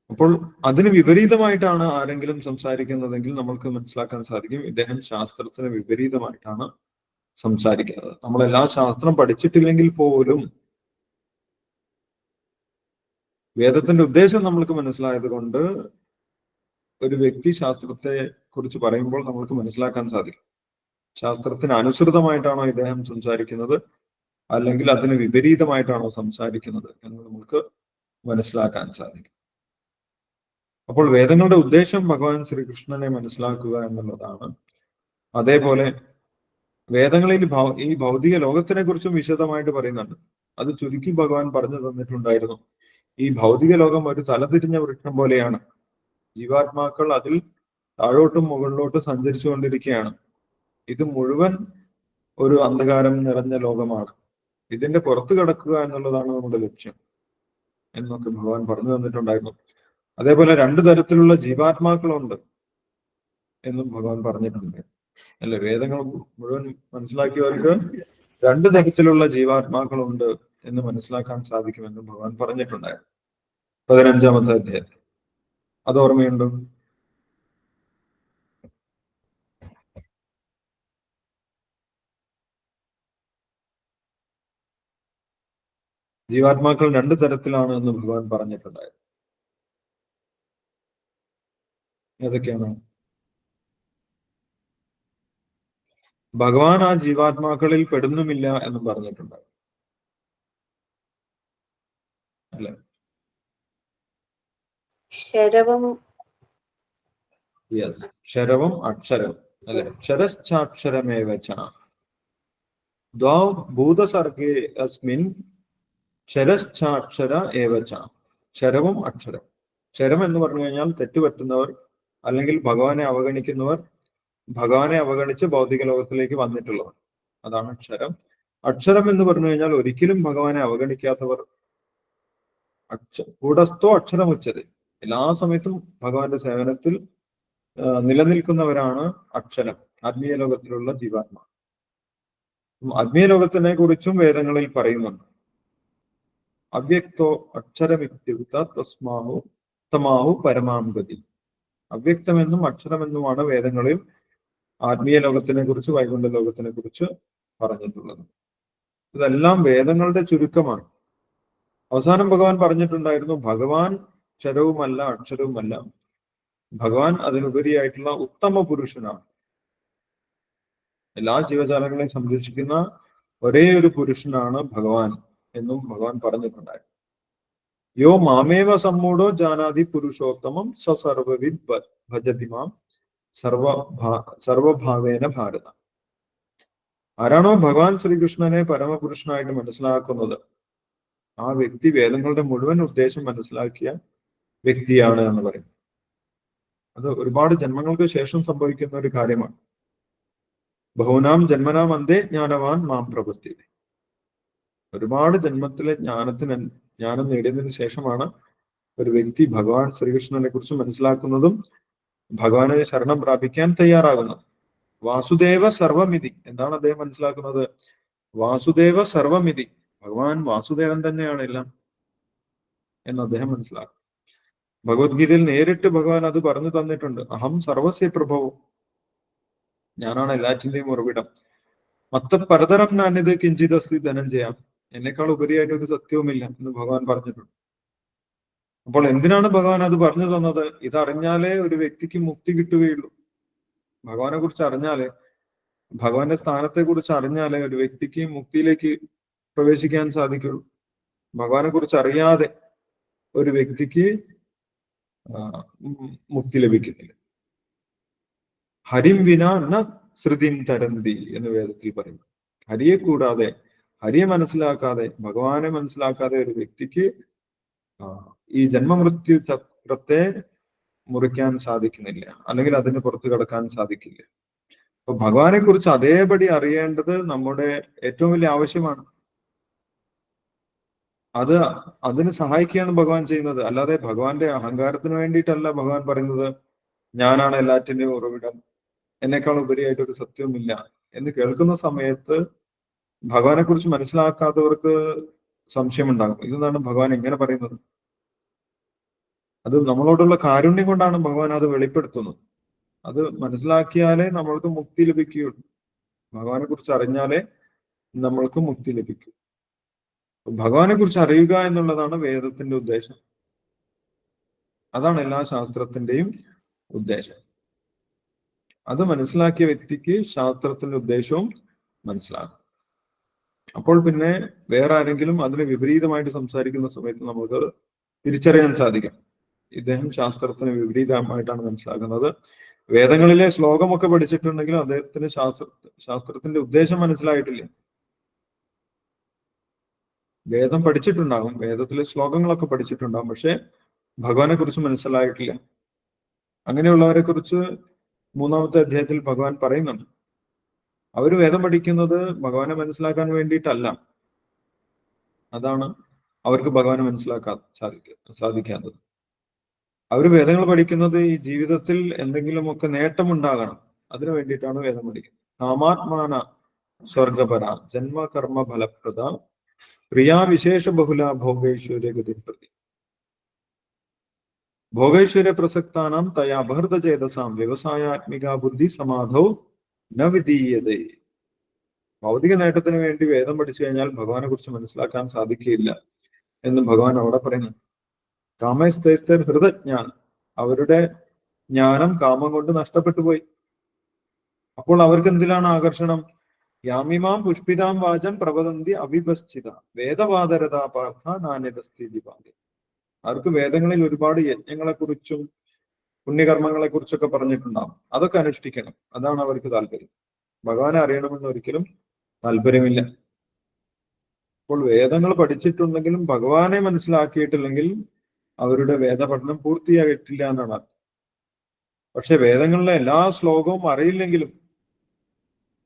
അപ്പോൾ അതിന് വിപരീതമായിട്ടാണ് ആരെങ്കിലും സംസാരിക്കുന്നതെങ്കിൽ നമ്മൾക്ക് മനസ്സിലാക്കാൻ സാധിക്കും ഇദ്ദേഹം ശാസ്ത്രത്തിന് വിപരീതമായിട്ടാണ് സംസാരിക്കുന്നത്. നമ്മളെല്ലാ ശാസ്ത്രം പഠിച്ചിട്ടില്ലെങ്കിൽ പോലും വേദത്തിന്റെ ഉദ്ദേശം നമ്മൾക്ക് മനസ്സിലായത് കൊണ്ട് ഒരു വ്യക്തി ശാസ്ത്രത്തെ കുറിച്ച് പറയുമ്പോൾ നമ്മൾക്ക് മനസ്സിലാക്കാൻ സാധിക്കും ശാസ്ത്രത്തിന് അനുസൃതമായിട്ടാണോ ഇദ്ദേഹം സംസാരിക്കുന്നത് അല്ലെങ്കിൽ അതിന് വിപരീതമായിട്ടാണോ സംസാരിക്കുന്നത് എന്ന് നമുക്ക് മനസ്സിലാക്കാൻ സാധിക്കും. അപ്പോൾ വേദങ്ങളുടെ ഉദ്ദേശം ഭഗവാൻ ശ്രീകൃഷ്ണനെ മനസ്സിലാക്കുക എന്നുള്ളതാണ്. അതേപോലെ വേദങ്ങളിൽ ഈ ഭൗതിക ലോകത്തിനെ കുറിച്ചും വിശദമായിട്ട് പറയുന്നുണ്ട്. അത് ചുരുക്കി ഭഗവാൻ പറഞ്ഞു തന്നിട്ടുണ്ടായിരുന്നു. ഈ ഭൗതിക ലോകം ഒരു തലതിരിഞ്ഞ വൃക്ഷം പോലെയാണ്. ജീവാത്മാക്കൾ അതിൽ താഴോട്ടും മുകളിലോട്ടും സഞ്ചരിച്ചു കൊണ്ടിരിക്കുകയാണ്. ഇത് മുഴുവൻ ഒരു അന്ധകാരം നിറഞ്ഞ ലോകമാണ്. ഇതിന്റെ പുറത്തു കടക്കുക എന്നുള്ളതാണ് നമ്മുടെ ലക്ഷ്യം എന്നൊക്കെ ഭഗവാൻ പറഞ്ഞു തന്നിട്ടുണ്ടായിരുന്നു. അതേപോലെ രണ്ടു തരത്തിലുള്ള ജീവാത്മാക്കളുണ്ട് എന്നും ഭഗവാൻ പറഞ്ഞിട്ടുണ്ട്, അല്ലെ? വേദങ്ങൾ മുഴുവൻ മനസ്സിലാക്കിയവർക്ക് രണ്ടു തരത്തിലുള്ള ജീവാത്മാക്കളുണ്ട് എന്ന് മനസ്സിലാക്കാൻ സാധിക്കുമെന്നും ഭഗവാൻ പറഞ്ഞിട്ടുണ്ടായിരുന്നു 15-ാമത്തെ അധ്യായത്തിൽ. അത് ഓർമ്മയുണ്ടോ? ജീവാത്മാക്കൾ രണ്ട് തരത്തിലാണ് എന്ന് ഭഗവാൻ പറഞ്ഞിട്ടുണ്ടായിരുന്നു. ഏതൊക്കെയാണ്? ഭഗവാൻ ആ ജീവാത്മാക്കളിൽ പെടുന്നുമില്ല എന്ന് പറഞ്ഞിട്ടുണ്ട് അല്ലെ? ശരവം യെസ്, ക്ഷരവും അക്ഷരവും അല്ലെ? ക്ഷരശ്ചാക്ഷരമേവച ദ്വൗ ഭൂതസർഗേ അസ്മിൻ ക്ഷരശ്ചാക്ഷര ഏവച. ക്ഷരവും അക്ഷരം. ക്ഷരം എന്ന് പറഞ്ഞു കഴിഞ്ഞാൽ തെറ്റുപറ്റുന്നവർ, അല്ലെങ്കിൽ ഭഗവാനെ അവഗണിക്കുന്നവർ, ഭഗവാനെ അവഗണിച്ച് ഭൗതിക ലോകത്തിലേക്ക് വന്നിട്ടുള്ളവർ, അതാണ് അക്ഷരം. അക്ഷരം എന്ന് പറഞ്ഞു കഴിഞ്ഞാൽ ഒരിക്കലും ഭഗവാനെ അവഗണിക്കാത്തവർ. കൂടസ്ഥോ അക്ഷരം ഉച്ചത്, എല്ലാ സമയത്തും ഭഗവാന്റെ സേവനത്തിൽ നിലനിൽക്കുന്നവരാണ് അക്ഷരം, ആത്മീയ ലോകത്തിലുള്ള ജീവാത്മാ. ആത്മീയ ലോകത്തിനെ കുറിച്ചും വേദങ്ങളിൽ പറയുന്നുണ്ട്. അവ്യക്തോ അക്ഷരമിത്യുക്ത തസ്മാഹു തമാഹു പരമാം ഗതി. അവ്യക്തമെന്നും അക്ഷരമെന്നുമാണ് വേദങ്ങളിൽ ആത്മീയ ലോകത്തിനെ കുറിച്ച്, വൈകുണ്ഠ ലോകത്തിനെ കുറിച്ച് പറഞ്ഞിട്ടുള്ളത്. ഇതെല്ലാം വേദങ്ങളുടെ ചുരുക്കമാണ്. അവസാനം ഭഗവാൻ പറഞ്ഞിട്ടുണ്ടായിരുന്നു, ഭഗവാൻ ക്ഷരവുമല്ല അക്ഷരവുമല്ല, ഭഗവാൻ അതിനുപരിയായിട്ടുള്ള ഉത്തമ പുരുഷനാണ്. എല്ലാ ജീവജാലങ്ങളെയും സംരക്ഷിക്കുന്ന ഒരേ ഒരു പുരുഷനാണ് ഭഗവാൻ എന്നും ഭഗവാൻ പറഞ്ഞിട്ടുണ്ടായിരുന്നു. യോ മാമേവ സമ്മൂഢോ ജാനാതി പുരുഷോത്തമം സ സർവവിദ് ഭജതി മാം സർവഭാവേന ഭാരത. ആരാണോ ഭഗവാൻ ശ്രീകൃഷ്ണനെ പരമപുരുഷനായിട്ട് മനസ്സിലാക്കുന്നത്, ആ വ്യക്തി വേദങ്ങളുടെ മുഴുവൻ ഉദ്ദേശം മനസ്സിലാക്കിയ വ്യക്തിയാണ് എന്ന് പറയും. അത് ഒരുപാട് ജന്മങ്ങൾക്ക് ശേഷം സംഭവിക്കുന്ന ഒരു കാര്യമാണ്. ബഹുനാം ജന്മനാം അന്തേ ജ്ഞാനവാൻ മാം പ്രവൃത്തി. ഒരുപാട് ജന്മത്തിലെ ജ്ഞാനം നേടിയതിനു ശേഷമാണ് ഒരു വ്യക്തി ഭഗവാൻ ശ്രീകൃഷ്ണനെ കുറിച്ച് മനസ്സിലാക്കുന്നതും ഭഗവാനെ ശരണം പ്രാപിക്കാൻ തയ്യാറാകുന്നത്. വാസുദേവ സർവമിതി. എന്താണ് അദ്ദേഹം മനസ്സിലാക്കുന്നത്? വാസുദേവ സർവമിതി, ഭഗവാൻ വാസുദേവൻ തന്നെയാണ് എല്ലാം എന്ന് അദ്ദേഹം മനസ്സിലാക്കും. ഭഗവത്ഗീതയിൽ നേരിട്ട് ഭഗവാൻ അത് പറഞ്ഞു തന്നിട്ടുണ്ട്. അഹം സർവസ്യ പ്രഭവം, ഞാനാണ് എല്ലാറ്റിന്റെയും ഉറവിടം. മത്ത പരതരം നാന്യത് കിഞ്ചിത് അസ്തി ധനഞ്ജയ, എന്നെക്കാൾ ഉപരിയായിട്ട് ഒരു സത്യവുമില്ല എന്ന് ഭഗവാൻ പറഞ്ഞിട്ടുണ്ട്. അപ്പോൾ എന്തിനാണ് ഭഗവാൻ അത് പറഞ്ഞു തന്നത്? ഇതറിഞ്ഞാലേ ഒരു വ്യക്തിക്ക് മുക്തി കിട്ടുകയുള്ളൂ. ഭഗവാനെ കുറിച്ച് അറിഞ്ഞാലേ, ഭഗവാന്റെ സ്ഥാനത്തെ കുറിച്ച് അറിഞ്ഞാലേ ഒരു വ്യക്തിക്ക് മുക്തിയിലേക്ക് പ്രവേശിക്കാൻ സാധിക്കുള്ളൂ. ഭഗവാനെ കുറിച്ച് അറിയാതെ ഒരു വ്യക്തിക്ക് മുക്തി ലഭിക്കുന്നില്ല. ഹരിം വിന ന ശ്രുതിം തരന്തി എന്ന് വേദത്തിൽ പറയുന്നു. ഹരിയെ കൂടാതെ, ഹരിയെ മനസ്സിലാക്കാതെ, ഭഗവാനെ മനസ്സിലാക്കാതെ ഒരു വ്യക്തിക്ക് ഈ ജന്മമൃത്യു ചക്രത്തെ മുറിക്കാൻ സാധിക്കുന്നില്ല, അല്ലെങ്കിൽ അതിന് പുറത്തു കടക്കാൻ സാധിക്കില്ല. അപ്പൊ ഭഗവാനെ കുറിച്ച് അതേപടി അറിയേണ്ടത് നമ്മുടെ ഏറ്റവും വലിയ ആവശ്യമാണ്. അതിന് സഹായിക്കുകയാണ് ഭഗവാൻ ചെയ്യുന്നത്. അല്ലാതെ ഭഗവാന്റെ അഹങ്കാരത്തിന് വേണ്ടിയിട്ടല്ല ഭഗവാൻ പറയുന്നത് ഞാനാണ് എല്ലാറ്റിന്റെയും ഉറവിടം, എന്നെക്കാൾ ഉപരിയായിട്ട് ഒരു സത്യവുമില്ല എന്ന് കേൾക്കുന്ന സമയത്ത് ഭഗവാനെ കുറിച്ച് മനസ്സിലാക്കാത്തവർക്ക് സംശയമുണ്ടാകും. ഇതെന്താണ് ഭഗവാൻ എങ്ങനെ പറയുന്നത്? അത് നമ്മളോടുള്ള കാരുണ്യം കൊണ്ടാണ് ഭഗവാൻ അത് വെളിപ്പെടുത്തുന്നത്. അത് മനസ്സിലാക്കിയാലേ നമ്മൾക്ക് മുക്തി ലഭിക്കുകയുള്ളൂ. ഭഗവാനെ കുറിച്ച് അറിഞ്ഞാലേ നമ്മൾക്ക് മുക്തി ലഭിക്കൂ. ഭഗവാനെ കുറിച്ച് അറിയുക എന്നുള്ളതാണ് വേദത്തിന്റെ ഉദ്ദേശം. അതാണ് എല്ലാ ശാസ്ത്രത്തിന്റെയും ഉദ്ദേശം. അത് മനസ്സിലാക്കിയ വ്യക്തിക്ക് ശാസ്ത്രത്തിന്റെ ഉദ്ദേശവും മനസ്സിലാകും. അപ്പോൾ പിന്നെ വേറെ ആരെങ്കിലും അതിന് വിപരീതമായിട്ട് സംസാരിക്കുന്ന സമയത്ത് നമുക്ക് തിരിച്ചറിയാൻ സാധിക്കും, ഇദ്ദേഹം ശാസ്ത്രത്തിന് വിപരീതമായിട്ടാണ് മനസ്സിലാക്കുന്നത്. വേദങ്ങളിലെ ശ്ലോകമൊക്കെ പഠിച്ചിട്ടുണ്ടെങ്കിലും അദ്ദേഹത്തിന് ശാസ്ത്രത്തിന്റെ ഉദ്ദേശം മനസ്സിലായിട്ടില്ല. വേദം പഠിച്ചിട്ടുണ്ടാകും, വേദത്തിലെ ശ്ലോകങ്ങളൊക്കെ പഠിച്ചിട്ടുണ്ടാകും, പക്ഷെ ഭഗവാനെ കുറിച്ച് മനസ്സിലായിട്ടില്ല. അങ്ങനെയുള്ളവരെ കുറിച്ച് 3-ാമത്തെ അധ്യായത്തിൽ ഭഗവാൻ പറയുന്നുണ്ട്. അവര് വേദം പഠിക്കുന്നത് ഭഗവാനെ മനസ്സിലാക്കാൻ വേണ്ടിയിട്ടല്ല. അതാണ് അവർക്ക് ഭഗവാനെ മനസ്സിലാക്കാൻ സാധിക്കാത്തത്. അവർ വേദങ്ങൾ പഠിക്കുന്നത് ഈ ജീവിതത്തിൽ എന്തെങ്കിലുമൊക്കെ നേട്ടമുണ്ടാകണം, അതിനു വേണ്ടിയിട്ടാണ് വേദം പഠിക്കുന്നത്. കാമാത്മാന സ്വർഗപര ജന്മകർമ്മ ഫലപ്രദ പ്രിയാ വിശേഷ ബഹുല ഭോഗൈശ്വര്യ ഗതിപ്രതി. ഭോഗൈശ്വര്യ പ്രസക്താനാം തയാ ബഹൃതചേതസാം വ്യവസായാത്മിക ബുദ്ധി സമാധൗ ന വിധീയതേ. ഭൗതിക നേട്ടത്തിന് വേണ്ടി വേദം പഠിച്ചു കഴിഞ്ഞാൽ ഭഗവാനെ കുറിച്ച് മനസ്സിലാക്കാൻ സാധിക്കുകയില്ല. എന്ന് ഭഗവാൻ അവിടെ പറയുന്നു. കാമസ്തേസ്തർ ഹൃദജ്ഞാനം, അവരുടെ ജ്ഞാനം കാമം കൊണ്ട് നഷ്ടപ്പെട്ടു പോയി. അപ്പോൾ അവർക്ക് എന്തിലാണ് ആകർഷണം? യാമിമാം പുഷ്പിതാം വാചം പ്രവദന്തി അവിഭശ്ചിത വേദവാദരതാ പാർത്ഥ നാണ്യതസ്ഥിതി പാതി. അവർക്ക് വേദങ്ങളിൽ ഒരുപാട് യജ്ഞങ്ങളെക്കുറിച്ചും പുണ്യകർമ്മങ്ങളെക്കുറിച്ചൊക്കെ പറഞ്ഞിട്ടുണ്ടാവും. അതൊക്കെ അനുഷ്ഠിക്കണം, അതാണ് അവർക്ക് താല്പര്യം. ഭഗവാനെ അറിയണമെന്ന് ഒരിക്കലും താല്പര്യമില്ല. അപ്പോൾ വേദങ്ങൾ പഠിച്ചിട്ടുണ്ടെങ്കിലും ഭഗവാനെ മനസ്സിലാക്കിയിട്ടില്ലെങ്കിൽ അവരുടെ വേദപഠനം പൂർത്തിയായിട്ടില്ല എന്നാണ് അർത്ഥം. പക്ഷെ വേദങ്ങളിലെ എല്ലാ ശ്ലോകവും അറിയില്ലെങ്കിലും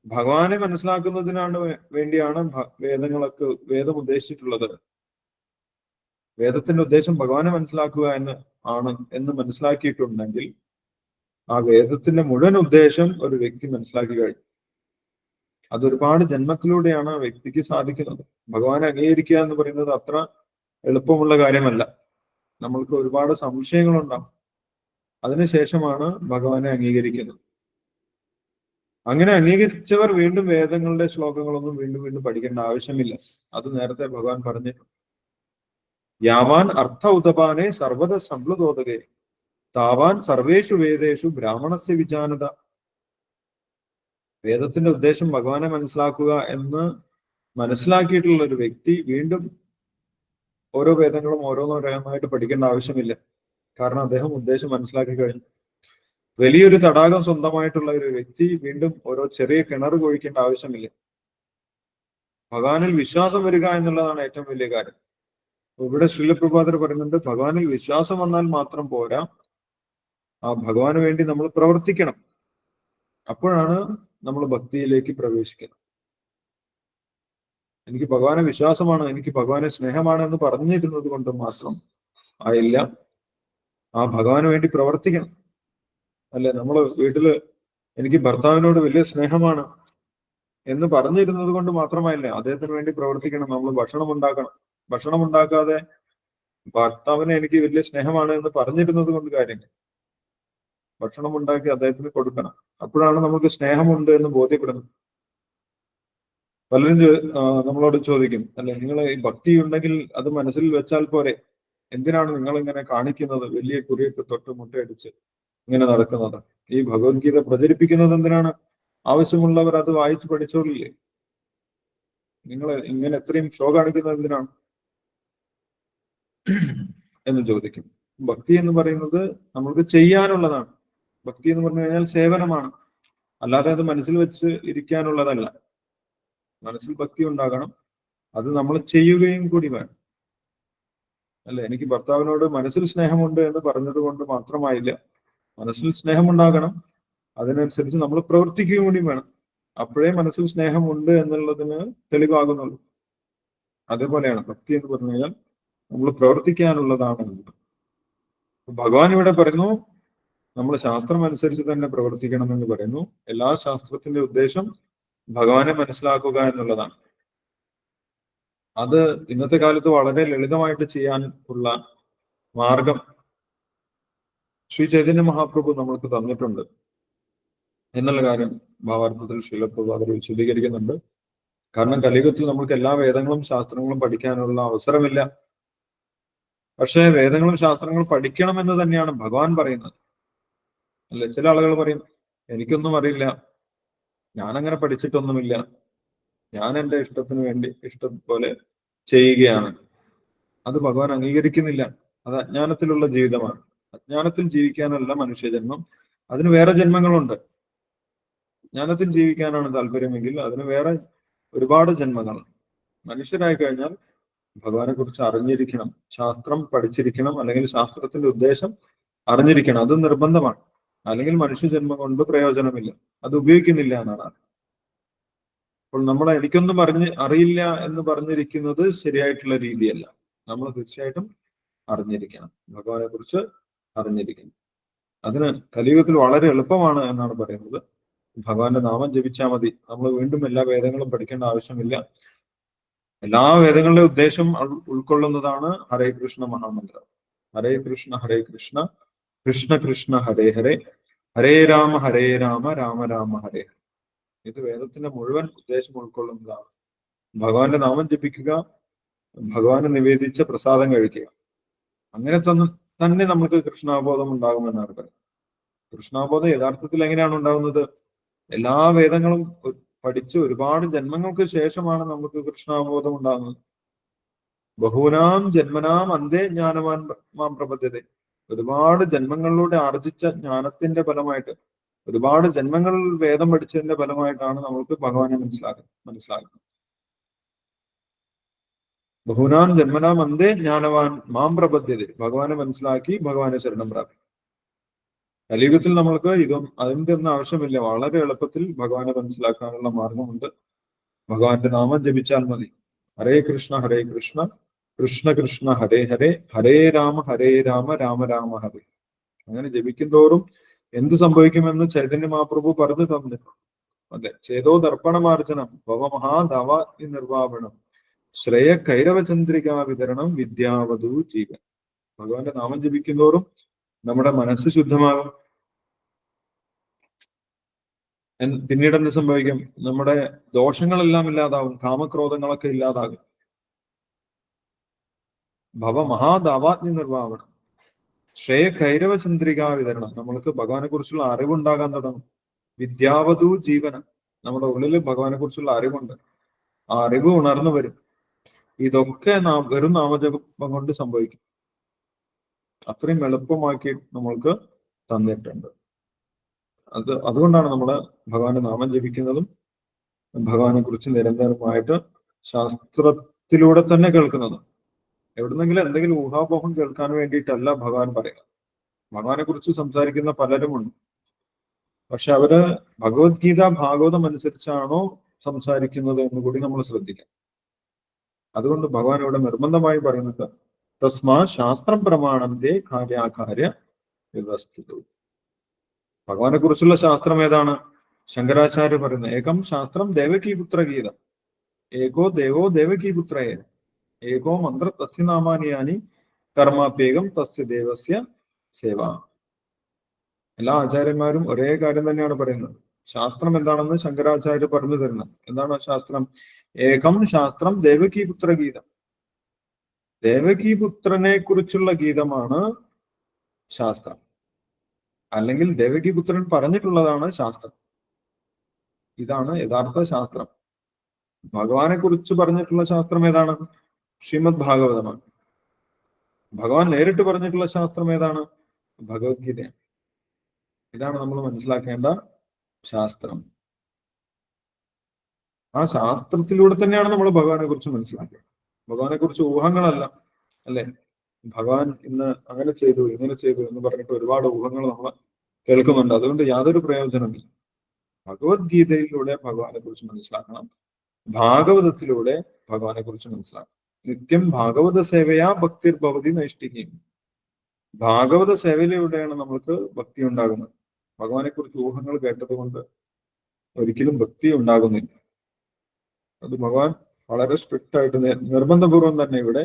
ഭഗവാനെ മനസ്സിലാക്കുന്നതിനാണ് വേണ്ടിയാണ് വേദങ്ങളൊക്കെ വേദം ഉദ്ദേശിച്ചിട്ടുള്ളത്. വേദത്തിന്റെ ഉദ്ദേശം ഭഗവാനെ മനസ്സിലാക്കുക എന്ന് മനസ്സിലാക്കിയിട്ടുണ്ടെങ്കിൽ ആ വേദത്തിന്റെ മുഴുവൻ ഉദ്ദേശം ഒരു വ്യക്തി മനസ്സിലാക്കി കഴിഞ്ഞു. അതൊരുപാട് ജന്മത്തിലൂടെയാണ് ആ വ്യക്തിക്ക് സാധിക്കുന്നത്. ഭഗവാനെ അംഗീകരിക്കുക എന്ന് പറയുന്നത് അത്ര എളുപ്പമുള്ള കാര്യമല്ല. നമ്മൾക്ക് ഒരുപാട് സംശയങ്ങളുണ്ടാവും. അതിനുശേഷമാണ് ഭഗവാനെ അംഗീകരിക്കുന്നത്. അങ്ങനെ അംഗീകരിച്ചവർ വീണ്ടും വേദങ്ങളുടെ ശ്ലോകങ്ങളൊന്നും വീണ്ടും വീണ്ടും പഠിക്കേണ്ട ആവശ്യമില്ല. അത് നേരത്തെ ഭഗവാൻ പറഞ്ഞിട്ടുണ്ട്. യാവാൻ അർത്ഥ ഉദപാനെ സർവത സംപ്ലുതോദകേ താവാൻ സർവേഷു വേദേഷു ബ്രാഹ്മണസ്യ വിജാനത. വേദത്തിന്റെ ഉദ്ദേശം ഭഗവാനെ മനസ്സിലാക്കുക എന്ന് മനസ്സിലാക്കിയിട്ടുള്ള ഒരു വ്യക്തി വീണ്ടും ഓരോ വേദങ്ങളും ഓരോന്നോരോന്നായിട്ട് പഠിക്കേണ്ട ആവശ്യമില്ല. കാരണം അദ്ദേഹം ഉദ്ദേശം മനസ്സിലാക്കി കഴിഞ്ഞു. വലിയൊരു തടാകം സ്വന്തമായിട്ടുള്ള ഒരു വ്യക്തി വീണ്ടും ഓരോ ചെറിയ കിണർ കുഴിക്കേണ്ട ആവശ്യമില്ല. ഭഗവാനിൽ വിശ്വാസം വരിക എന്നുള്ളതാണ് ഏറ്റവും വലിയ കാര്യം. ഇവിടെ ശ്രീലപ്രഭാതർ പറയുന്നുണ്ട്, ഭഗവാനിൽ വിശ്വാസം വന്നാൽ മാത്രം പോരാ, ആ ഭഗവാന് വേണ്ടി നമ്മൾ പ്രവർത്തിക്കണം. അപ്പോഴാണ് നമ്മൾ ഭക്തിയിലേക്ക് പ്രവേശിക്കുന്നത്. എനിക്ക് ഭഗവാനെ വിശ്വാസമാണ്, എനിക്ക് ഭഗവാനെ സ്നേഹമാണ് എന്ന് പറഞ്ഞിരുന്നത് കൊണ്ട് മാത്രം ആയില്ല. ആ ഭഗവാന് വേണ്ടി പ്രവർത്തിക്കണം. അല്ലെ, നമ്മള് വീട്ടില് എനിക്ക് ഭർത്താവിനോട് വലിയ സ്നേഹമാണ് എന്ന് പറഞ്ഞിരുന്നത് കൊണ്ട് മാത്രമായില്ല, അദ്ദേഹത്തിന് വേണ്ടി പ്രവർത്തിക്കണം. നമ്മൾ ഭക്ഷണം ഉണ്ടാക്കണം. ഭക്ഷണം ഉണ്ടാക്കാതെ ഭർത്താവിനെ എനിക്ക് വലിയ സ്നേഹമാണ് എന്ന് പറഞ്ഞിരുന്നത് കൊണ്ട് കാര്യമില്ല. ഭക്ഷണം ഉണ്ടാക്കി അദ്ദേഹത്തിന് കൊടുക്കണം. അപ്പോഴാണ് നമുക്ക് സ്നേഹമുണ്ട് എന്ന് ബോധ്യപ്പെടുന്നത്. പലരും നമ്മളോട് ചോദിക്കും, അല്ലെ, നിങ്ങൾ ഈ ഭക്തി ഉണ്ടെങ്കിൽ അത് മനസ്സിൽ വെച്ചാൽ പോരെ, എന്തിനാണ് നിങ്ങൾ ഇങ്ങനെ കാണിക്കുന്നത്, വലിയ കുറിയൊക്കെ തൊട്ട് മുട്ടയടിച്ച് ഇങ്ങനെ നടക്കുന്നത്? ഈ ഭഗവത്ഗീത പ്രചരിപ്പിക്കുന്നത് എന്തിനാണ്? ആവശ്യമുള്ളവർ അത് വായിച്ചു പഠിച്ചോളില്ലേ? നിങ്ങൾ ഇങ്ങനെ എത്രയും ഷോ കാണിക്കുന്നത് എന്തിനാണ് എന്ന് ചോദിക്കും. ഭക്തി എന്ന് പറയുന്നത് നമ്മൾക്ക് ചെയ്യാനുള്ളതാണ്. ഭക്തി എന്ന് പറഞ്ഞു കഴിഞ്ഞാൽ സേവനമാണ്, അല്ലാതെ അത് മനസ്സിൽ വെച്ച് ഇരിക്കാനുള്ളതല്ല. മനസ്സിൽ ഭക്തി ഉണ്ടാകണം, അത് നമ്മൾ ചെയ്യുകയും കൂടി വേണം. അല്ലെ, എനിക്ക് ഭർത്താവിനോട് മനസ്സിൽ സ്നേഹമുണ്ട് എന്ന് പറഞ്ഞത് കൊണ്ട് മാത്രമായില്ല. മനസ്സിൽ സ്നേഹമുണ്ടാകണം, അതിനനുസരിച്ച് നമ്മൾ പ്രവർത്തിക്കുകയും കൂടി വേണം. അപ്പോഴേ മനസ്സിൽ സ്നേഹമുണ്ട് എന്നുള്ളതിന് തെളിവാകുന്നുള്ളൂ. അതേപോലെയാണ് ഭക്തി എന്ന് പറഞ്ഞു കഴിഞ്ഞാൽ നമ്മൾ പ്രവർത്തിക്കാനുള്ളതാണ്. ഭഗവാൻ ഇവിടെ പറയുന്നു, നമ്മൾ ശാസ്ത്രം അനുസരിച്ച് തന്നെ പ്രവർത്തിക്കണം എന്ന് പറയുന്നു. എല്ലാ ശാസ്ത്രത്തിന്റെ ഉദ്ദേശം ഭഗവാനെ മനസ്സിലാക്കുക എന്നുള്ളതാണ്. അത് ഇന്നത്തെ കാലത്ത് വളരെ ലളിതമായിട്ട് ചെയ്യാൻ ഉള്ള മാർഗം ശ്രീ ചൈതന്യ മഹാപ്രഭു നമ്മൾക്ക് തന്നിട്ടുണ്ട് എന്നുള്ള കാര്യം ഭാവാർത്ഥത്തിൽ ശ്രീലപ്രഭാതർ വിശദീകരിക്കുന്നുണ്ട്. കാരണം കലിയുഗത്തിൽ നമ്മൾക്ക് എല്ലാ വേദങ്ങളും ശാസ്ത്രങ്ങളും പഠിക്കാനുള്ള അവസരമില്ല. പക്ഷേ വേദങ്ങളും ശാസ്ത്രങ്ങളും പഠിക്കണമെന്ന് തന്നെയാണ് ഭഗവാൻ പറയുന്നത്. അല്ലെ, ചില ആളുകൾ പറയും, എനിക്കൊന്നും അറിയില്ല, ഞാനങ്ങനെ പഠിച്ചിട്ടൊന്നുമില്ല, ഞാൻ എൻ്റെ ഇഷ്ടത്തിന് വേണ്ടി ഇഷ്ടം പോലെ ചെയ്യുകയാണ്. അത് ഭഗവാൻ അംഗീകരിക്കുന്നില്ല. അത് അജ്ഞാനത്തിലുള്ള ജീവിതമാണ്. അജ്ഞാനത്തിൽ ജീവിക്കാനല്ല മനുഷ്യജന്മം, അതിന് വേറെ ജന്മങ്ങളുണ്ട്. ജ്ഞാനത്തിൽ ജീവിക്കാനാണ് താല്പര്യമെങ്കിൽ അതിന് വേറെ ഒരുപാട് ജന്മങ്ങൾ. മനുഷ്യരായി കഴിഞ്ഞാൽ ഭഗവാനെ കുറിച്ച് അറിഞ്ഞിരിക്കണം, ശാസ്ത്രം പഠിച്ചിരിക്കണം, അല്ലെങ്കിൽ ശാസ്ത്രത്തിന്റെ ഉദ്ദേശം അറിഞ്ഞിരിക്കണം. അത് നിർബന്ധമാണ്. അല്ലെങ്കിൽ മനുഷ്യജന്മം കൊണ്ട് പ്രയോജനമില്ല, അത് ഉപയോഗിക്കുന്നില്ല എന്നാണ്. അപ്പോൾ നമ്മൾ എനിക്കൊന്നും അറിയില്ല എന്ന് പറഞ്ഞിരിക്കുന്നത് ശരിയായിട്ടുള്ള രീതിയല്ല. നമ്മൾ തീർച്ചയായിട്ടും അറിഞ്ഞിരിക്കണം, ഭഗവാനെ കുറിച്ച് അറിഞ്ഞിരിക്കണം. അതിന് കലിയുഗത്തിൽ വളരെ എളുപ്പമാണ് എന്നാണ് പറയുന്നത്. ഭഗവാന്റെ നാമം ജപിച്ചാൽ മതി. നമ്മൾ വീണ്ടും എല്ലാ വേദങ്ങളും പഠിക്കേണ്ട ആവശ്യമില്ല. എല്ലാ വേദങ്ങളുടെ ഉദ്ദേശം ഉൾക്കൊള്ളുന്നതാണ് ഹരേ കൃഷ്ണ മഹാമന്ത്രം. ഹരേ കൃഷ്ണ കൃഷ്ണ കൃഷ്ണ ഹരേ ഹരേ, ഹരേ രാമ രാമ രാമ ഹരേ. ഇത് വേദത്തിന്റെ മുഴുവൻ ഉദ്ദേശം ഉൾക്കൊള്ളുന്നതാണ്. ഭഗവാന്റെ നാമം ജപിക്കുക, ഭഗവാന് നിവേദിച്ച പ്രസാദം കഴിക്കുക. അങ്ങനെ തന്നെ നമുക്ക് കൃഷ്ണാബോധം ഉണ്ടാകുമെന്നാണ് പറയുന്നത്. കൃഷ്ണാബോധം യഥാർത്ഥത്തിൽ എങ്ങനെയാണ് ഉണ്ടാകുന്നത്? എല്ലാ വേദങ്ങളും പഠിച്ച് ഒരുപാട് ജന്മങ്ങൾക്ക് ശേഷമാണ് നമുക്ക് കൃഷ്ണാബോധം ഉണ്ടാകുന്നത്. ബഹൂനാം ജന്മനാം അന്തേ ജ്ഞാനവാൻ മാം പ്രപദ്യതേ. ഒരുപാട് ജന്മങ്ങളിലൂടെ ആർജിച്ച ജ്ഞാനത്തിന്റെ ഫലമായിട്ട്, ഒരുപാട് ജന്മങ്ങളിൽ വേദം പഠിച്ചതിന്റെ ഫലമായിട്ടാണ് നമുക്ക് ഭഗവാനെ മനസ്സിലാക്കുന്നത്. ബഹുനാം ജന്മനാം അന്തേ ജ്ഞാനവാൻ മാം പ്രപദ്യതേ. ഭഗവാനെ മനസ്സിലാക്കി ഭഗവാനെ ശരണം പ്രാപിക്കും. കലിയുഗത്തിൽ നമ്മൾക്ക് അതിന്റെ ഒന്നും ആവശ്യമില്ല. വളരെ എളുപ്പത്തിൽ ഭഗവാനെ മനസ്സിലാക്കാനുള്ള മാർഗമുണ്ട്. ഭഗവാന്റെ നാമം ജപിച്ചാൽ മതി. ഹരേ കൃഷ്ണ കൃഷ്ണ കൃഷ്ണ ഹരേ ഹരേ, ഹരേ രാമ രാമ രാമ ഹരേ. അങ്ങനെ ജപിക്കുന്തോറും എന്ത് സംഭവിക്കുമെന്ന് ചൈതന്യ മഹാപ്രഭു പറഞ്ഞു തന്നിട്ടുണ്ട്. അതെ, ചേതോ ദർപ്പണമാർജനം ഭവമഹാധവ നിർവാപണം ശ്രേയ കൈരവചന്ദ്രിക വിതരണം വിദ്യാവധു ജീവൻ. ഭഗവാന്റെ നാമം ജപിക്കുന്തോറും നമ്മുടെ മനസ്സ് ശുദ്ധമാകും. പിന്നീട് എന്ത് സംഭവിക്കും? നമ്മുടെ ദോഷങ്ങളെല്ലാം ഇല്ലാതാവും, കാമക്രോധങ്ങളൊക്കെ ഇല്ലാതാകും. ഭവമഹാദാവാഗ്നി നിർവാപണം ശ്രേയ കൈരവചന്ദ്രിക വിതരണം. നമ്മൾക്ക് ഭഗവാനെ കുറിച്ചുള്ള അറിവുണ്ടാകാൻ തുടങ്ങും. വിദ്യാവധു ജീവനം. നമ്മുടെ ഉള്ളിൽ ഭഗവാനെ കുറിച്ചുള്ള അറിവുണ്ട്. ആ അറിവ് ഉണർന്നു വരും. ഇതൊക്കെ വെറും നാമജപം കൊണ്ട് സംഭവിക്കും. അത്രയും എളുപ്പമാക്കി നമ്മൾക്ക് തന്നിട്ടുണ്ട്. അതുകൊണ്ടാണ് നമ്മൾ ഭഗവാന്റെ നാമം ജപിക്കുന്നതും ഭഗവാനെ കുറിച്ച് നിരന്തരമായിട്ട് ശാസ്ത്രത്തിലൂടെ തന്നെ കേൾക്കുന്നതും. എവിടുന്നെങ്കിലും എന്തെങ്കിലും ഊഹാപോഹം കേൾക്കാൻ വേണ്ടിയിട്ടല്ല ഭഗവാൻ പറയുന്നത്. ഭഗവാനെ കുറിച്ച് സംസാരിക്കുന്ന പലരുമുണ്ട്. പക്ഷെ അവര് ഭഗവത്ഗീത ഭാഗവതം അനുസരിച്ചാണോ സംസാരിക്കുന്നത് എന്ന് കൂടി നമ്മൾ ശ്രദ്ധിക്കാം. അതുകൊണ്ട് ഭഗവാൻ ഇവിടെ നിർബന്ധമായി പറയുന്നത് തസ്മാ ശാസ്ത്രം പ്രമാണത്തെ കാര്യാകാര്യ വ്യവസ്ഥിതവും. ഭഗവാനെ കുറിച്ചുള്ള ശാസ്ത്രം ഏതാണ്? ശങ്കരാചാര്യ പറയുന്നത് ഏകം ശാസ്ത്രം ദേവകീപുത്ര ഗീതം, ഏകോ ദേവോ ദേവകീപുത്രയെ, ഏകോ മന്ത്ര തസ്യ നാമാനിയാനി കർമാപ്യേകം തസ്യ ദേവസ്യ സേവ. എല്ലാ ആചാര്യന്മാരും ഒരേ കാര്യം തന്നെയാണ് പറയുന്നത്. ശാസ്ത്രം എന്താണെന്ന് ശങ്കരാചാര്യ പറഞ്ഞു തരുന്നത്. എന്താണ് ശാസ്ത്രം? ഏകം ശാസ്ത്രം ദേവകീപുത്ര ഗീതം. ദേവകീപുത്രനെ കുറിച്ചുള്ള ഗീതമാണ് ശാസ്ത്രം. അല്ലെങ്കിൽ ദേവകീപുത്രൻ പറഞ്ഞിട്ടുള്ളതാണ് ശാസ്ത്രം. ഇതാണ് യഥാർത്ഥ ശാസ്ത്രം. ഭഗവാനെ കുറിച്ച് പറഞ്ഞിട്ടുള്ള ശാസ്ത്രം ഏതാണ്? ശ്രീമദ് ഭാഗവതമാണ്. ഭഗവാൻ നേരിട്ട് പറഞ്ഞിട്ടുള്ള ശാസ്ത്രം ഏതാണ്? ഭഗവത്ഗീതയാണ്. ഇതാണ് നമ്മൾ മനസ്സിലാക്കേണ്ട ശാസ്ത്രം. ആ ശാസ്ത്രത്തിലൂടെ തന്നെയാണ് നമ്മൾ ഭഗവാനെ കുറിച്ച് മനസ്സിലാക്കുക. ഭഗവാനെ കുറിച്ച് ഊഹങ്ങളല്ല, അല്ലെ? ഭഗവാൻ ഇന്ന് അങ്ങനെ ചെയ്തു ഇങ്ങനെ ചെയ്തു എന്ന് പറഞ്ഞിട്ട് ഒരുപാട് ഊഹങ്ങൾ നമ്മൾ കേൾക്കുന്നുണ്ട്. അതുകൊണ്ട് യാതൊരു പ്രയോജനമില്ല. ഭഗവത്ഗീതയിലൂടെ ഭഗവാനെ കുറിച്ച് മനസ്സിലാക്കണം. ഭാഗവതത്തിലൂടെ ഭഗവാനെ കുറിച്ച് മനസ്സിലാക്കണം. നിത്യം ഭാഗവത സേവയാ ഭക്തിർ ഭവതി നൈഷ്ഠികം. ഭാഗവത സേവയിലൂടെയാണ് നമ്മൾക്ക് ഭക്തി ഉണ്ടാകുന്നത്. ഭഗവാനെ കുറിച്ച് ഊഹങ്ങൾ കേട്ടത് കൊണ്ട് ഒരിക്കലും ഭക്തി ഉണ്ടാകുന്നില്ല. അത് ഭഗവാൻ വളരെ സ്ട്രിക്റ്റ് ആയിട്ട് നിർബന്ധപൂർവം തന്നെ ഇവിടെ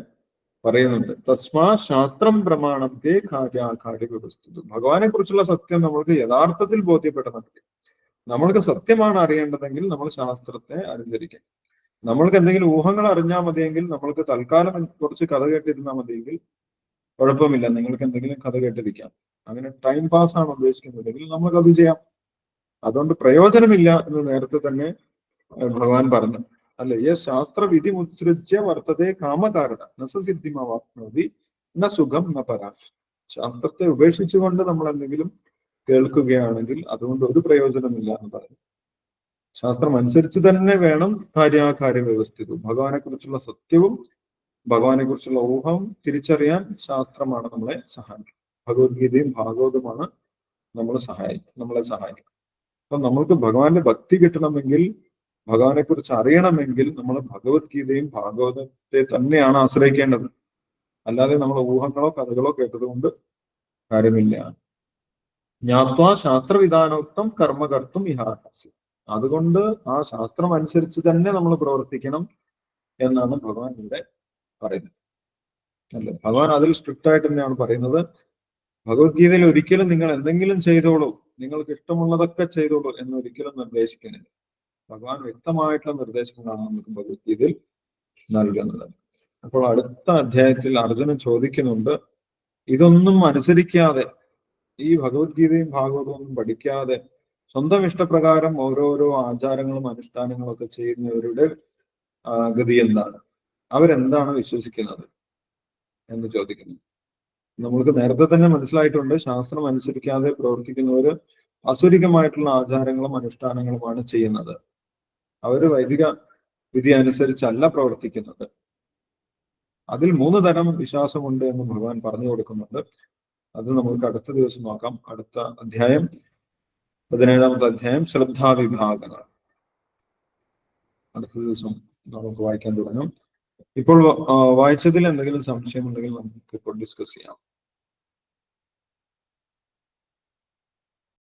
പറയുന്നുണ്ട്. തസ്മാ ശാസ്ത്രം പ്രമാണത്തെ കാര്യാകാര്യ വ്യവസ്ഥിതു. ഭഗവാനെ കുറിച്ചുള്ള സത്യം നമ്മൾക്ക് യഥാർത്ഥത്തിൽ ബോധ്യപ്പെടണമെങ്കിൽ, നമ്മൾക്ക് സത്യമാണ് അറിയേണ്ടതെങ്കിൽ നമ്മൾ ശാസ്ത്രത്തെ അനുസരിക്കാം. നമ്മൾക്ക് എന്തെങ്കിലും ഊഹങ്ങൾ അറിഞ്ഞാൽ മതിയെങ്കിൽ, നമ്മൾക്ക് തൽക്കാലം കുറച്ച് കഥ കേട്ടിരുന്നാൽ മതിയെങ്കിൽ കുഴപ്പമില്ല. നിങ്ങൾക്ക് എന്തെങ്കിലും കഥ കേട്ടിരിക്കാം. അങ്ങനെ ടൈം പാസ് ആണ് ഉദ്ദേശിക്കുന്നതെങ്കിൽ നമുക്ക് അത് ചെയ്യാം. അതുകൊണ്ട് പ്രയോജനമില്ല എന്ന് നേരത്തെ തന്നെ ഭഗവാൻ പറഞ്ഞു, അല്ലെ? യ ശാസ്ത്ര വിധി മുത്സൃജ്യ വർത്തതേ കാമകാരണ നസിദ്ധിമാവാപ്നോതി ന സുഖം ന പരാ. ശാസ്ത്രത്തെ ഉപേക്ഷിച്ചുകൊണ്ട് നമ്മൾ എന്തെങ്കിലും കേൾക്കുകയാണെങ്കിൽ അതുകൊണ്ട് ഒരു പ്രയോജനമില്ല എന്ന് പറഞ്ഞു. ശാസ്ത്രം അനുസരിച്ച് തന്നെ വേണം കാര്യാകാര്യ വ്യവസ്ഥിതവും. ഭഗവാനെ കുറിച്ചുള്ള സത്യവും ഭഗവാനെ കുറിച്ചുള്ള ഊഹവും തിരിച്ചറിയാൻ ശാസ്ത്രമാണ് നമ്മളെ സഹായിക്കുന്നത്. ഭഗവത്ഗീതയും ഭാഗവതമാണ് നമ്മളെ സഹായിക്കുന്നത്. അപ്പൊ നമ്മൾക്ക് ഭഗവാന്റെ ഭക്തി കിട്ടണമെങ്കിൽ, ഭഗവാനെ കുറിച്ച് അറിയണമെങ്കിൽ നമ്മൾ ഭഗവത്ഗീതയും ഭാഗവതത്തെ തന്നെയാണ് ആശ്രയിക്കേണ്ടത്. അല്ലാതെ നമ്മൾ ഊഹങ്ങളോ കഥകളോ കേട്ടതുകൊണ്ട് കാര്യമില്ല. ജ്ഞാത്വാ ശാസ്ത്രവിധാനോക്തം കർമ്മകർത്തും ഇഹാസ്യം. അതുകൊണ്ട് ആ ശാസ്ത്രം അനുസരിച്ച് തന്നെ നമ്മൾ പ്രവർത്തിക്കണം എന്നാണ് ഭഗവാൻ ഇവിടെ പറയുന്നത്, അല്ലെ? ഭഗവാൻ അതിൽ സ്ട്രിക്റ്റ് ആയിട്ട് തന്നെയാണ് പറയുന്നത്. ഭഗവത്ഗീതയിൽ ഒരിക്കലും നിങ്ങൾ എന്തെങ്കിലും ചെയ്തോളൂ, നിങ്ങൾക്ക് ഇഷ്ടമുള്ളതൊക്കെ ചെയ്തോളൂ എന്ന് ഒരിക്കലും നിർദ്ദേശിക്കുന്നില്ല. ഭഗവാൻ വ്യക്തമായിട്ടുള്ള നിർദ്ദേശങ്ങളാണ് നമുക്ക് ഭഗവത്ഗീതയിൽ നൽകുന്നത്. അപ്പോൾ അടുത്ത അധ്യായത്തിൽ അർജുനൻ ചോദിക്കുന്നുണ്ട്, ഇതൊന്നും അനുസരിക്കാതെ, ഈ ഭഗവത്ഗീതയും ഭാഗവതവും ഒന്നും പഠിക്കാതെ സ്വന്തം ഇഷ്ടപ്രകാരം ഓരോരോ ആചാരങ്ങളും അനുഷ്ഠാനങ്ങളും ഒക്കെ ചെയ്യുന്നവരുടെ ഗതി എന്താണ്? അവരെന്താണ് വിശ്വസിക്കുന്നത് എന്ന് ചോദിക്കുന്നു. നമ്മൾക്ക് നേരത്തെ തന്നെ മനസ്സിലായിട്ടുണ്ട്, ശാസ്ത്രം അനുസരിക്കാതെ പ്രവർത്തിക്കുന്നവര് അസുരികമായിട്ടുള്ള ആചാരങ്ങളും അനുഷ്ഠാനങ്ങളുമാണ് ചെയ്യുന്നത്. അവര് വൈദിക വിധി അനുസരിച്ചല്ല പ്രവർത്തിക്കുന്നത്. അതിൽ 3 തരം വിശ്വാസമുണ്ട് എന്ന് ഭഗവാൻ പറഞ്ഞു കൊടുക്കുന്നുണ്ട്. അത് നമുക്ക് അടുത്ത ദിവസം നോക്കാം. അടുത്ത അധ്യായം 17ാമത്തെ അധ്യായം, ശ്രദ്ധാവിഭാഗങ്ങൾ. അടുത്ത ദിവസം നമുക്ക് വായിക്കാൻ തുടങ്ങാം. ഇപ്പോൾ വായിച്ചതിൽ എന്തെങ്കിലും സംശയം ഉണ്ടെങ്കിൽ നമുക്ക് ഇപ്പോൾ ഡിസ്കസ് ചെയ്യാം.